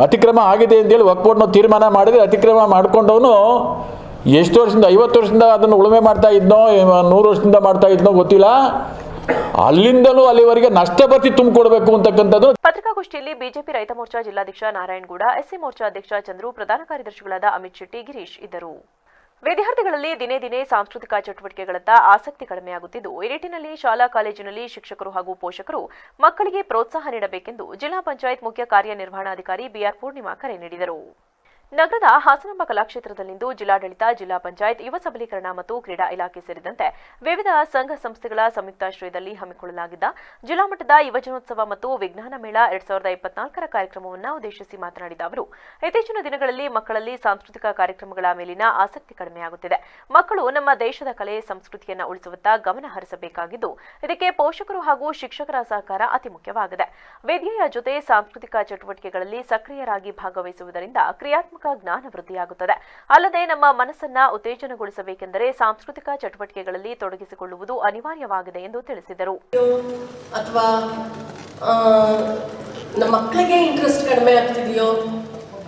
ಅತಿಕ್ರಮ ಆಗಿದೆ ಅಂತೇಳಿ ವಕ್ಫ್ ಬೋರ್ಡ್ನ ತೀರ್ಮಾನ ಮಾಡಿದರೆ ಅತಿಕ್ರಮ ಮಾಡಿಕೊಂಡವನು ಎಷ್ಟು ವರ್ಷದಿಂದ 50 ವರ್ಷದಿಂದ ಅದನ್ನು ಉಳುಮೆ ಮಾಡ್ತಾ ಇದ್ನೋ 100 ವರ್ಷದಿಂದ ಮಾಡ್ತಾ ಇದ್ನೋ ಗೊತ್ತಿಲ್ಲ, ಅಲ್ಲಿಂದಲೂ ಅಲ್ಲಿವರೆಗೆ ನಷ್ಟ ಭರ್ತಿ ತುಂಬಿಕೊಡಬೇಕು ಅಂತಕ್ಕಂಥದ್ದು. ಪತ್ರಿಕಾಗೋಷ್ಠಿಯಲ್ಲಿ ಬಿಜೆಪಿ ರೈತ ಮೋರ್ಚಾ ಜಿಲ್ಲಾಧ್ಯಕ್ಷ ನಾರಾಯಣಗೌಡ, ಎಸ್ಸಿ ಮೋರ್ಚಾ ಅಧ್ಯಕ್ಷ ಚಂದ್ರು, ಪ್ರಧಾನ ಕಾರ್ಯದರ್ಶಿಗಳಾದ ಅಮಿತ್ ಶೆಟ್ಟಿ, ಗಿರೀಶ್ ಇದ್ದರು. ವಿದ್ಯಾರ್ಥಿಗಳಲ್ಲಿ ದಿನೇ ದಿನೇ ಸಾಂಸ್ಕೃತಿಕ ಚಟುವಟಿಕೆಗಳತ್ತ ಆಸಕ್ತಿ ಕಡಿಮೆಯಾಗುತ್ತಿದ್ದು, ಈ ನಿಟ್ಟಿನಲ್ಲಿ ಶಾಲಾ ಕಾಲೇಜಿನಲ್ಲಿ ಶಿಕ್ಷಕರು ಹಾಗೂ ಪೋಷಕರು ಮಕ್ಕಳಿಗೆ ಪ್ರೋತ್ಸಾಹ ನೀಡಬೇಕೆಂದು ಜಿಲ್ಲಾ ಪಂಚಾಯತ್ ಮುಖ್ಯ ಕಾರ್ಯನಿರ್ವಹಣಾಧಿಕಾರಿ ಬಿಆರ್ ಪೂರ್ಣಿಮಾ ಕರೆ ನೀಡಿದರು. ನಗರದ ಹಾಸನಾಂಬ ಕಲಾಕ್ಷೇತ್ರದಲ್ಲಿಂದು ಜಿಲ್ಲಾಡಳಿತ, ಜಿಲ್ಲಾ ಪಂಚಾಯತ್, ಯುವ ಸಬಲೀಕರಣ ಮತ್ತು ಕ್ರೀಡಾ ಇಲಾಖೆ ಸೇರಿದಂತೆ ವಿವಿಧ ಸಂಘ ಸಂಸ್ಥೆಗಳ ಸಂಯುಕ್ತಾಶ್ರಯದಲ್ಲಿ ಹಮ್ಮಿಕೊಳ್ಳಲಾಗಿದ್ದ ಜಿಲ್ಲಾ ಮಟ್ಟದ ಯುವಜನೋತ್ಸವ ಮತ್ತು ವಿಜ್ಞಾನ ಮೇಳ 2024ರ ಕಾರ್ಯಕ್ರಮವನ್ನು ಉದ್ದೇಶಿಸಿ ಮಾತನಾಡಿದ ಅವರು, ಇತ್ತೀಚಿನ ದಿನಗಳಲ್ಲಿ ಮಕ್ಕಳಲ್ಲಿ ಸಾಂಸ್ಕೃತಿಕ ಕಾರ್ಯಕ್ರಮಗಳ ಮೇಲಿನ ಆಸಕ್ತಿ ಕಡಿಮೆಯಾಗುತ್ತಿದೆ. ಮಕ್ಕಳು ನಮ್ಮ ದೇಶದ ಕಲೆ ಸಂಸ್ಕೃತಿಯನ್ನು ಉಳಿಸುವತ್ತ ಗಮನ ಹರಿಸಬೇಕಾಗಿದ್ದು, ಇದಕ್ಕೆ ಪೋಷಕರು ಹಾಗೂ ಶಿಕ್ಷಕರ ಸಹಕಾರ ಅತಿ ಮುಖ್ಯವಾಗಿದೆ. ವಿದ್ಯೆಯ ಜೊತೆ ಸಾಂಸ್ಕೃತಿಕ ಚಟುವಟಿಕೆಗಳಲ್ಲಿ ಸಕ್ರಿಯರಾಗಿ ಭಾಗವಹಿಸುವುದರಿಂದ ಕ್ರಿಯಾತ್ಮಕ ಜ್ಞಾನ ವೃದ್ಧಿಯಾಗುತ್ತದೆ. ಅಲ್ಲದೆ ನಮ್ಮ ಮನಸ್ಸನ್ನ ಉತ್ತೇಜನಗೊಳಿಸಬೇಕೆಂದರೆ ಸಾಂಸ್ಕೃತಿಕ ಚಟುವಟಿಕೆಗಳಲ್ಲಿ ತೊಡಗಿಸಿಕೊಳ್ಳುವುದು ಅನಿವಾರ್ಯವಾಗಿದೆ ಎಂದು ತಿಳಿಸಿದರು. ಅಥವಾ ನಮ್ಮ ಮಕ್ಕಳಿಗೆ ಇಂಟ್ರೆಸ್ಟ್ ಕಡಿಮೆ ಆಗ್ತಿದೆಯೋ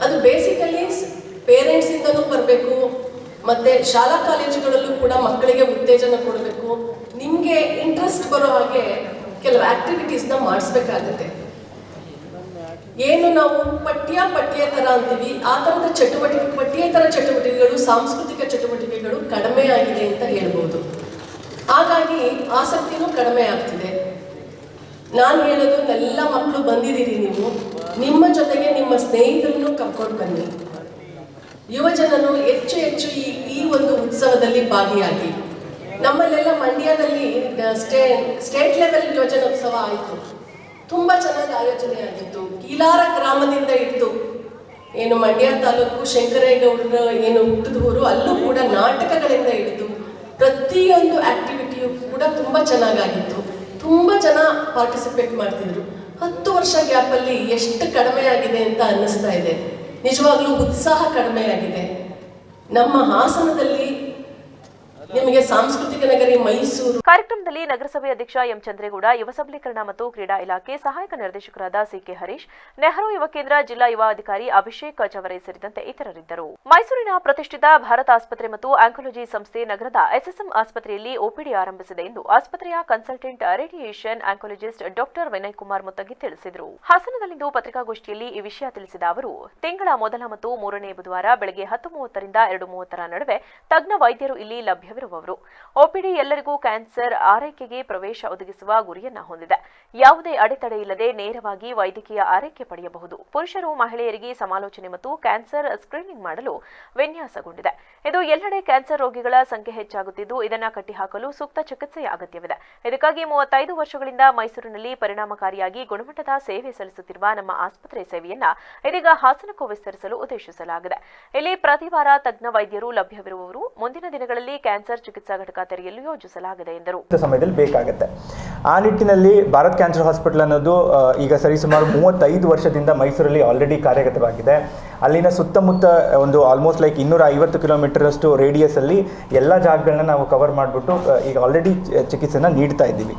ಅದು ಬೇಸಿಕಲಿ ಪೇರೆಂಟ್ಸ್ ಇಂದನೂ ಬರಬೇಕು, ಮತ್ತೆ ಶಾಲಾ ಕಾಲೇಜುಗಳಲ್ಲೂ ಕೂಡ ಮಕ್ಕಳಿಗೆ ಉತ್ತೇಜನ ಕೊಡಬೇಕು. ನಿಮಗೆ ಇಂಟ್ರೆಸ್ಟ್ ಬರೋ ಹಾಗೆ ಕೆಲವು ಆಕ್ಟಿವಿಟೀಸ್ನ ಮಾಡಿಸ್ಬೇಕಾಗುತ್ತೆ. ಏನು ನಾವು ಪಠ್ಯ ತರ ಅಂತೀವಿ, ಆ ಥರದ ಪಠ್ಯೇತರ ಚಟುವಟಿಕೆಗಳು, ಸಾಂಸ್ಕೃತಿಕ ಚಟುವಟಿಕೆಗಳು ಕಡಿಮೆ ಆಗಿದೆ ಅಂತ ಹೇಳ್ಬೋದು. ಹಾಗಾಗಿ ಆಸಕ್ತಿನೂ ಕಡಿಮೆ ಆಗ್ತಿದೆ. ನಾನು ಹೇಳೋದು, ಎಲ್ಲ ಮಕ್ಕಳು ಬಂದಿದ್ದೀರಿ, ನೀವು ನಿಮ್ಮ ಜೊತೆಗೆ ನಿಮ್ಮ ಸ್ನೇಹಿತರನ್ನು ಕರ್ಕೊಂಡು ಬನ್ನಿ. ಯುವಜನರು ಹೆಚ್ಚು ಈ ಒಂದು ಉತ್ಸವದಲ್ಲಿ ಭಾಗಿಯಾಗಿ. ನಮ್ಮಲ್ಲೆಲ್ಲ ಮಂಡ್ಯದಲ್ಲಿ ಸ್ಟೇಟ್ ಲೆವೆಲ್ ಯುವಜನೋತ್ಸವ ಆಯಿತು, ತುಂಬ ಚೆನ್ನಾಗಿ ಆಯೋಜನೆ ಆಗಿತ್ತು. ಕೀಲಾರ ಗ್ರಾಮದಿಂದ ಇತ್ತು, ಏನು ಮಂಡ್ಯ ತಾಲೂಕು ಶಂಕರೇಗೌಡರ ಏನು ಹುಟ್ಟಿದ ಊರು, ಅಲ್ಲೂ ಕೂಡ ನಾಟಕಗಳಿಂದ ಹಿಡಿದು ಪ್ರತಿಯೊಂದು ಆಕ್ಟಿವಿಟಿಯು ಕೂಡ ತುಂಬ ಚೆನ್ನಾಗಾಗಿತ್ತು. ತುಂಬ ಜನ ಪಾರ್ಟಿಸಿಪೇಟ್ ಮಾಡ್ತಿದ್ರು. 10 ವರ್ಷ ಗ್ಯಾಪಲ್ಲಿ ಎಷ್ಟು ಕಡಿಮೆ ಆಗಿದೆ ಅಂತ ಅನ್ನಿಸ್ತಾ ಇದೆ. ನಿಜವಾಗ್ಲೂ ಉತ್ಸಾಹ ಕಡಿಮೆ ಆಗಿದೆ. ನಮ್ಮ ಹಾಸನದಲ್ಲಿ ನಿಮಗೆ ಸಾಂಸ್ಕೃತಿಕ ನಗರಿ ಮೈಸೂರು. ಕಾರ್ಯಕ್ರಮದಲ್ಲಿ ನಗರಸಭೆ ಅಧ್ಯಕ್ಷ ಎಂ ಚಂದ್ರೇಗೌಡ, ಯುವ ಸಬಲೀಕರಣ ಮತ್ತು ಕ್ರೀಡಾ ಇಲಾಖೆ ಸಹಾಯಕ ನಿರ್ದೇಶಕರಾದ ಸಿಕೆ ಹರೀಶ್, ನೆಹರು ಯುವ ಕೇಂದ್ರ ಜಿಲ್ಲಾ ಯುವ ಅಧಿಕಾರಿ ಅಭಿಷೇಕ್ ಚವರೆ ಸೇರಿದಂತೆ ಇತರರಿದ್ದರು. ಮೈಸೂರಿನ ಪ್ರತಿಷ್ಠಿತ ಭಾರತ ಆಸ್ಪತ್ರೆ ಮತ್ತು ಆಂಕಾಲಜಿ ಸಂಸ್ಥೆ ನಗರದ ಎಸ್ಎಸ್ಎಂ ಆಸ್ಪತ್ರೆಯಲ್ಲಿ ಓಪಿಡಿ ಆರಂಭಿಸಿದೆ ಎಂದು ಆಸ್ಪತ್ರೆಯ consultant radiation oncologist doctor Vinay Kumar Muttagi ತಿಳಿಸಿದರು. ಹಾಸನದಲ್ಲಿಂದು ಪತ್ರಿಕಾಗೋಷ್ಠಿಯಲ್ಲಿ ಈ ವಿಷಯ ತಿಳಿಸಿದ ಅವರು, ತಿಂಗಳ ಮೊದಲ ಮತ್ತು 3ನೇ ಬುಧವಾರ ಬೆಳಗ್ಗೆ 10:30 ರಿಂದ 2:30 ನಡುವೆ ತಜ್ಞ ವೈದ್ಯರು ಇಲ್ಲಿ ಲಭ್ಯವಿರುವವರು. ಓಪಿಡಿ ಎಲ್ಲರಿಗೂ ಕ್ಯಾನ್ಸರ್ ಆರೈಕೆಗೆ ಪ್ರವೇಶ ಒದಗಿಸುವ ಗುರಿಯನ್ನ ಹೊಂದಿದೆ. ಯಾವುದೇ ಅಡೆತಡೆ ಇಲ್ಲದೆ ನೇರವಾಗಿ ವೈದ್ಯಕೀಯ ಆರೈಕೆ ಪಡೆಯಬಹುದು. ಪುರುಷರು ಮಹಿಳೆಯರಿಗೆ ಸಮಾಲೋಚನೆ ಮತ್ತು ಕ್ಯಾನ್ಸರ್ ಸ್ಕ್ರೀನಿಂಗ್ ಮಾಡಲು ವಿನ್ಯಾಸಗೊಂಡಿದೆ. ಇದು ಎಲ್ಲೆಡೆ ಕ್ಯಾನ್ಸರ್ ರೋಗಿಗಳ ಸಂಖ್ಯೆ ಹೆಚ್ಚಾಗುತ್ತಿದ್ದು, ಇದನ್ನು ಕಟ್ಟಿಹಾಕಲು ಸೂಕ್ತ ಚಿಕಿತ್ಸೆಯ ಅಗತ್ಯವಿದೆ. ಇದಕ್ಕಾಗಿ 35 ವರ್ಷಗಳಿಂದ ಮೈಸೂರಿನಲ್ಲಿ ಪರಿಣಾಮಕಾರಿಯಾಗಿ ಗುಣಮಟ್ಟದ ಸೇವೆ ಸಲ್ಲಿಸುತ್ತಿರುವ ನಮ್ಮ ಆಸ್ಪತ್ರೆ ಸೇವೆಯನ್ನ ಇದೀಗ ಹಾಸನಕ್ಕೂ ವಿಸ್ತರಿಸಲು ಉದ್ದೇಶಿಸಲಾಗಿದೆ. ಇಲ್ಲಿ ಪ್ರತಿ ವಾರ ತಜ್ಞ ವೈದ್ಯರು ಲಭ್ಯವಿರುವವರು. ಮುಂದಿನ ದಿನಗಳಲ್ಲಿ ಕ್ಯಾನ್ಸರ್ ಚಿಕಿತ್ಸಾ ಘಟಕ ತೆರೆಯಲು ಯೋಜಿಸಲಾಗಿದೆ ಎಂದರು. ಸಮಯದಲ್ಲಿ ಬೇಕಾಗುತ್ತೆ. ಆ ನಿಟ್ಟಿನಲ್ಲಿ ಭಾರತ್ ಕ್ಯಾನ್ಸರ್ ಹಾಸ್ಪಿಟಲ್ ಅನ್ನೋದು ಈಗ ಸರಿಸುಮಾರು 35 ವರ್ಷದಿಂದ ಮೈಸೂರಲ್ಲಿ ಆಲ್ರೆಡಿ ಕಾರ್ಯಗತವಾಗಿದೆ. ಅಲ್ಲಿನ ಸುತ್ತಮುತ್ತ ಒಂದು ಆಲ್ಮೋಸ್ಟ್ ಲೈಕ್ 250 ಕಿಲೋಮೀಟರಷ್ಟು ರೇಡಿಯಸ್ ಅಲ್ಲಿ ಎಲ್ಲ ಜಾಗಗಳನ್ನ ನಾವು ಕವರ್ ಮಾಡಿಬಿಟ್ಟು ಈಗ ಆಲ್ರೆಡಿ ಚಿಕಿತ್ಸೆನ ನೀಡ್ತಾ ಇದ್ದೀವಿ.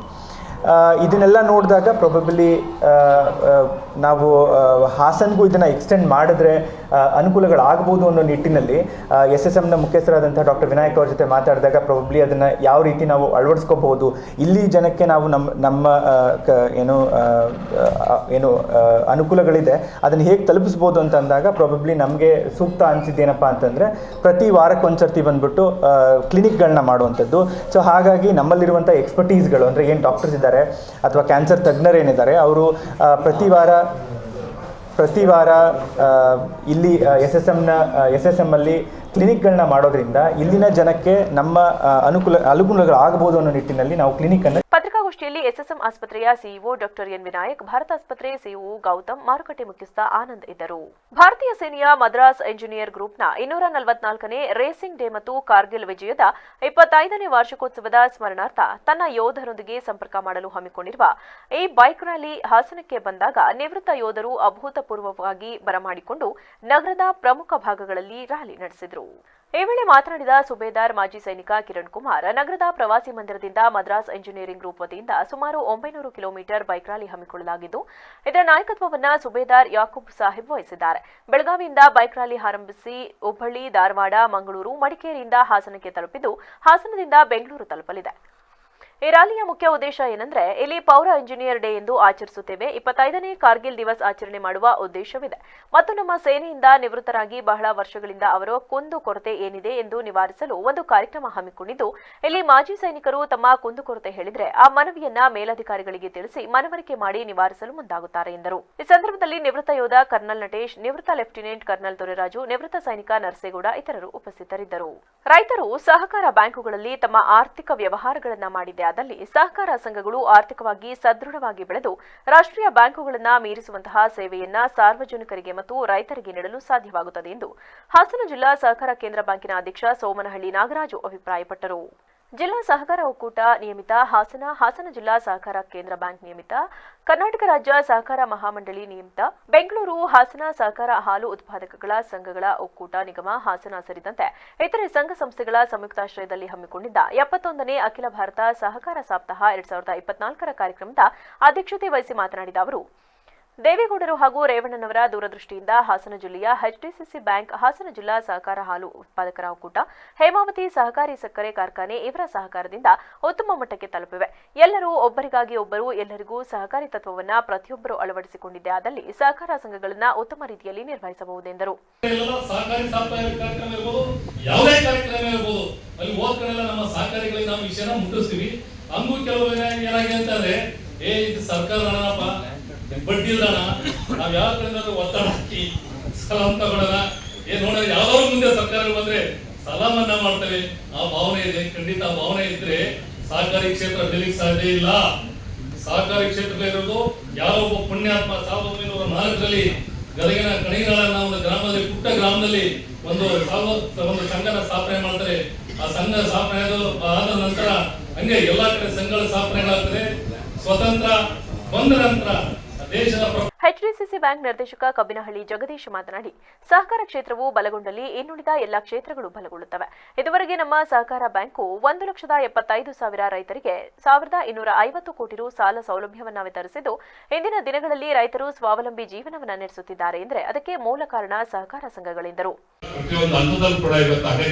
ಇದನ್ನೆಲ್ಲ ನೋಡಿದಾಗ ಪ್ರೊಬಬಲಿ ನಾವು ಹಾಸನ್ಗೂ ಇದನ್ನು ಎಕ್ಸ್ಟೆಂಡ್ ಮಾಡಿದ್ರೆ ಅನುಕೂಲಗಳಾಗ್ಬೋದು ಅನ್ನೋ ನಿಟ್ಟಿನಲ್ಲಿ SSMನ ಮುಖ್ಯಸ್ಥರಾದಂಥ ಡಾಕ್ಟರ್ ವಿನಾಯಕ್ ಅವ್ರ ಜೊತೆ ಮಾತಾಡಿದಾಗ ಪ್ರೊಬಬ್ಲಿ ಅದನ್ನು ಯಾವ ರೀತಿ ನಾವು ಅಳವಡಿಸ್ಕೋಬಹುದು, ಇಲ್ಲಿ ಜನಕ್ಕೆ ನಾವು ನಮ್ಮ ಏನು ಅನುಕೂಲಗಳಿದೆ ಅದನ್ನು ಹೇಗೆ ತಲುಪಿಸ್ಬೋದು ಅಂತ ಅಂದಾಗ ಪ್ರೊಬಬ್ಲಿ ನಮಗೆ ಸೂಕ್ತ ಅನಿಸಿದ್ದೇನಪ್ಪ ಅಂತಂದರೆ ಪ್ರತಿ ವಾರಕ್ಕೊಂದ್ಸರ್ತಿ ಬಂದ್ಬಿಟ್ಟು ಕ್ಲಿನಿಕ್ಗಳನ್ನ ಮಾಡುವಂಥದ್ದು. ಸೊ ಹಾಗಾಗಿ ನಮ್ಮಲ್ಲಿರುವಂಥ ಎಕ್ಸ್ಪರ್ಟೀಸ್ಗಳು ಅಂದರೆ ಏನು ಡಾಕ್ಟರ್ಸ್ ಇದ್ದಾರೆ ಅಥವಾ ಕ್ಯಾನ್ಸರ್ ತಜ್ಞರೇನಿದ್ದಾರೆ ಅವರು ಪ್ರತಿ ವಾರ ಇಲ್ಲಿ SSM ಅಲ್ಲಿ ಕ್ಲಿನಿಕ್ಗಳನ್ನ ಮಾಡೋದ್ರಿಂದ ಇಲ್ಲಿನ ಜನಕ್ಕೆ ನಮ್ಮ ಅನುಕೂಲಗಳಾಗಬಹುದು ಅನ್ನೋ ನಿಟ್ಟಿನಲ್ಲಿ ನಾವು ಕ್ಲಿನಿಕ್ ಪತ್ರಿಕಾಗೋಷ್ಠಿಯಲ್ಲಿ SSM ಆಸ್ಪತ್ರೆಯ CEO doctor N Vinayak, Bharat ಆಸ್ಪತ್ರೆ ಸಿಇಒ ಗೌತಮ್, ಮಾರುಕಟ್ಟೆ ಮುಖ್ಯಸ್ಥ ಆನಂದ್ ಇದ್ದರು. ಭಾರತೀಯ ಸೇನೆಯ ಮದ್ರಾಸ್ ಎಂಜಿನಿಯರ್ ಗ್ರೂಪ್ನ 244ನೇ ರೇಸಿಂಗ್ ಡೇ ಮತ್ತು ಕಾರ್ಗಿಲ್ ವಿಜಯದ 25ನೇ ವಾರ್ಷಿಕೋತ್ಸವದ ಸ್ಮರಣಾರ್ಥ ತನ್ನ ಯೋಧರೊಂದಿಗೆ ಸಂಪರ್ಕ ಮಾಡಲು ಹಮ್ಮಿಕೊಂಡಿರುವ ಈ ಬೈಕ್ ರ್ಯಾಲಿ ಹಾಸನಕ್ಕೆ ಬಂದಾಗ ನಿವೃತ್ತ ಯೋಧರು ಅಭೂತಪೂರ್ವವಾಗಿ ಬರಮಾಡಿಕೊಂಡು ನಗರದ ಪ್ರಮುಖ ಭಾಗಗಳಲ್ಲಿ ರ್ಯಾಲಿ ನಡೆಸಿದರು. ಈ ವೇಳೆ ಮಾತನಾಡಿದ ಸುಬೇದಾರ್ ಮಾಜಿ ಸೈನಿಕ ಕಿರಣ್ ಕುಮಾರ್, ನಗರದ ಪ್ರವಾಸಿ ಮಂದಿರದಿಂದ ಮದ್ರಾಸ್ ಎಂಜಿನಿಯರಿಂಗ್ ಗ್ರೂಪ್ ವತಿಯಿಂದ ಸುಮಾರು 900 ಕಿಲೋಮೀಟರ್ ಬೈಕ್ ರ್ಯಾಲಿ ಹಮ್ಮಿಕೊಳ್ಳಲಾಗಿದ್ದು, ಇದರ ನಾಯಕತ್ವವನ್ನು ಸುಬೇದಾರ್ ಯಾಕೂಬ್ ಸಾಹೇಬ್ ವಹಿಸಿದ್ದಾರೆ. ಬೆಳಗಾವಿಯಿಂದ ಬೈಕ್ ರ್ಯಾಲಿ ಆರಂಭಿಸಿ ಹುಬ್ಬಳ್ಳಿ, ಧಾರವಾಡ, ಮಂಗಳೂರು, ಮಡಿಕೇರಿಯಿಂದ ಹಾಸನಕ್ಕೆ ತಲುಪಿದ್ದು, ಹಾಸನದಿಂದ ಬೆಂಗಳೂರು ತಲುಪಲಿದೆ. ಈ ರ್ಯಾಲಿಯ ಮುಖ್ಯ ಉದ್ದೇಶ ಏನಂದ್ರೆ, ಇಲ್ಲಿ ಪೌರ ಇಂಜಿನಿಯರ್ ಡೇ ಎಂದು ಆಚರಿಸುತ್ತೇವೆ. 25ನೇ ಕಾರ್ಗಿಲ್ ದಿವಸ್ ಆಚರಣೆ ಮಾಡುವ ಉದ್ದೇಶವಿದೆ ಮತ್ತು ನಮ್ಮ ಸೇನೆಯಿಂದ ನಿವೃತ್ತರಾಗಿ ಬಹಳ ವರ್ಷಗಳಿಂದ ಅವರ ಕುಂದುಕೊರತೆ ಏನಿದೆ ಎಂದು ನಿವಾರಿಸಲು ಒಂದು ಕಾರ್ಯಕ್ರಮ ಹಮ್ಮಿಕೊಂಡಿದ್ದು, ಇಲ್ಲಿ ಮಾಜಿ ಸೈನಿಕರು ತಮ್ಮ ಕುಂದುಕೊರತೆ ಹೇಳಿದ್ರೆ ಆ ಮನವಿಯನ್ನ ಮೇಲಧಿಕಾರಿಗಳಿಗೆ ತಿಳಿಸಿ ಮನವರಿಕೆ ಮಾಡಿ ನಿವಾರಿಸಲು ಮುಂದಾಗುತ್ತಾರೆ ಎಂದರು. ಈ ಸಂದರ್ಭದಲ್ಲಿ ನಿವೃತ್ತ ಯೋಧ ಕರ್ನಲ್ ನಟೇಶ್, ನಿವೃತ್ತ ಲೆಫ್ಟಿನೆಂಟ್ ಕರ್ನಲ್ ದೊರೆರಾಜು, ನಿವೃತ್ತ ಸೈನಿಕ ನರಸೇಗೌಡ ಇತರರು ಉಪಸ್ಥಿತರಿದ್ದರು. ರೈತರು ಸಹಕಾರ ಬ್ಯಾಂಕುಗಳಲ್ಲಿ ತಮ್ಮ ಆರ್ಥಿಕ ವ್ಯವಹಾರಗಳನ್ನು ಮಾಡಿದ್ದೆ ಆದಲ್ಲಿ ಸಹಕಾರ ಸಂಘಗಳು ಆರ್ಥಿಕವಾಗಿ ಸದೃಢವಾಗಿ ಬೆಳೆದು ರಾಷ್ಟ್ರೀಯ ಬ್ಯಾಂಕುಗಳನ್ನು ಮೀರಿಸುವಂತಹ ಸೇವೆಯನ್ನ ಸಾರ್ವಜನಿಕರಿಗೆ ಮತ್ತು ರೈತರಿಗೆ ನೀಡಲು ಸಾಧ್ಯವಾಗುತ್ತದೆ ಎಂದು ಹಾಸನ ಜಿಲ್ಲಾ ಸಹಕಾರ ಕೇಂದ್ರ ಬ್ಯಾಂಕಿನ ಅಧ್ಯಕ್ಷ ಸೋಮನಹಳ್ಳಿ ನಾಗರಾಜು ಅಭಿಪ್ರಾಯಪಟ್ಟರು. ಜಿಲ್ಲಾ ಸಹಕಾರ ಒಕ್ಕೂಟ ನಿಯಮಿತ ಹಾಸನ ಜಿಲ್ಲಾ ಸಹಕಾರ ಕೇಂದ್ರ ಬ್ಯಾಂಕ್ ನಿಯಮಿತ, ಕರ್ನಾಟಕ ರಾಜ್ಯ ಸಹಕಾರ ಮಹಾಮಂಡಳಿ ನಿಯಮಿತ, ಬೆಂಗಳೂರು ಹಾಸನ ಸಹಕಾರ ಹಾಲು ಉತ್ಪಾದಕಗಳ ಸಂಘಗಳ ಒಕ್ಕೂಟ ನಿಗಮ ಹಾಸನ ಸೇರಿದಂತೆ ಇತರೆ ಸಂಘ ಸಂಸ್ಥೆಗಳ ಸಂಯುಕ್ತಾಶ್ರಯದಲ್ಲಿ ಹಮ್ಮಿಕೊಂಡಿದ್ದ 71ನೇ ಅಖಿಲ ಭಾರತ ಸಹಕಾರ ಸಪ್ತಾಹ 2024ರ ಕಾರ್ಯಕ್ರಮದ ಅಧ್ಯಕ್ಷತೆ ವಹಿಸಿ ಮಾತನಾಡಿದ ಅವರು, ದೇವೇಗೌಡರು ಹಾಗೂ ರೇವಣ್ಣನವರ ದೂರದೃಷ್ಟಿಯಿಂದ ಹಾಸನ ಜಿಲ್ಲೆಯ HDCC ಬ್ಯಾಂಕ್, ಹಾಸನ ಜಿಲ್ಲಾ ಸಹಕಾರ ಹಾಲು ಉತ್ಪಾದಕರ ಒಕ್ಕೂಟ, ಹೇಮಾವತಿ ಸಹಕಾರಿ ಸಕ್ಕರೆ ಕಾರ್ಖಾನೆ ಇವರ ಸಹಕಾರದಿಂದ ಉತ್ತಮ ಮಟ್ಟಕ್ಕೆ ತಲುಪಿವೆ. ಎಲ್ಲರೂ ಒಬ್ಬರಿಗಾಗಿ ಒಬ್ಬರು, ಎಲ್ಲರಿಗೂ ಸಹಕಾರಿ ತತ್ವವನ್ನು ಪ್ರತಿಯೊಬ್ಬರು ಅಳವಡಿಸಿಕೊಂಡಿದ್ದೇ ಆದಲ್ಲಿ ಸಹಕಾರ ಸಂಘಗಳನ್ನು ಉತ್ತಮ ರೀತಿಯಲ್ಲಿ ನಿರ್ವಹಿಸಬಹುದೆಂದರು. ಬಡ್ಡಿ ಇಲ್ದಾನ ನಾವ್ ಯಾವ ಕಡೆಯಿಂದ ಒತ್ತಡ ಹಾಕಿ ಸಾಲ ತಗೊಳ್ಳೋಣ, ನೋಡೋಣ ಯಾವ್ದಾದ್ರು ಮುಂದೆ ಸರ್ಕಾರ ಬಂದ್ರೆ ಸಾಲ ಮನ್ನಾ ಮಾಡ್ತೇವೆ ಆ ಭಾವನೆ ಇದೆ. ಖಂಡಿತ ಭಾವನೆ ಇದ್ರೆ ಸಹಕಾರಿ ಕ್ಷೇತ್ರ ಬೆಳಿಗ್ಗೆ ಸಾಧ್ಯ ಇಲ್ಲ. ಸಹಕಾರಿ ಕ್ಷೇತ್ರದಲ್ಲಿರೋದು ಯಾರೋ ಒಬ್ಬ ಪುಣ್ಯಾತ್ಮ 1904ರಲ್ಲಿ ಗದಗಿನ ಕಣಿಗಾಲನ್ನ ಒಂದು ಗ್ರಾಮದಲ್ಲಿ, ಪುಟ್ಟ ಗ್ರಾಮದಲ್ಲಿ ಒಂದು ಸಂಘನ ಸ್ಥಾಪನೆ ಮಾಡ್ತಾರೆ. ಆ ಸಂಘ ಸ್ಥಾಪನೆ ಆದ ನಂತರ ಹಂಗೆ ಎಲ್ಲಾ ಕಡೆ ಸಂಘಗಳ ಸ್ಥಾಪನೆಗಳಾಗ್ತದೆ. ಸ್ವತಂತ್ರ ಬಂದ ನಂತರ HDCC ಬ್ಯಾಂಕ್ ನಿರ್ದೇಶಕ ಕಬ್ಬಿನಹಳ್ಳಿ ಜಗದೀಶ್ ಮಾತನಾಡಿ, ಸಹಕಾರ ಕ್ಷೇತ್ರವು ಬಲಗೊಂಡಲ್ಲಿ ಇನ್ನುಳಿದ ಎಲ್ಲಾ ಕ್ಷೇತ್ರಗಳು ಬಲಗೊಳ್ಳುತ್ತವೆ. ಇದುವರೆಗೆ ನಮ್ಮ ಸಹಕಾರ ಬ್ಯಾಂಕು 1,75,000 ರೈತರಿಗೆ 1,250 ಕೋಟಿ ರು ಸಾಲ ಸೌಲಭ್ಯವನ್ನು ವಿತರಿಸಿದ್ದು, ಇಂದಿನ ದಿನಗಳಲ್ಲಿ ರೈತರು ಸ್ವಾವಲಂಬಿ ಜೀವನವನ್ನು ನಡೆಸುತ್ತಿದ್ದಾರೆ ಎಂದರೆ ಅದಕ್ಕೆ ಮೂಲ ಕಾರಣ ಸಹಕಾರ ಸಂಘಗಳೆಂದರು.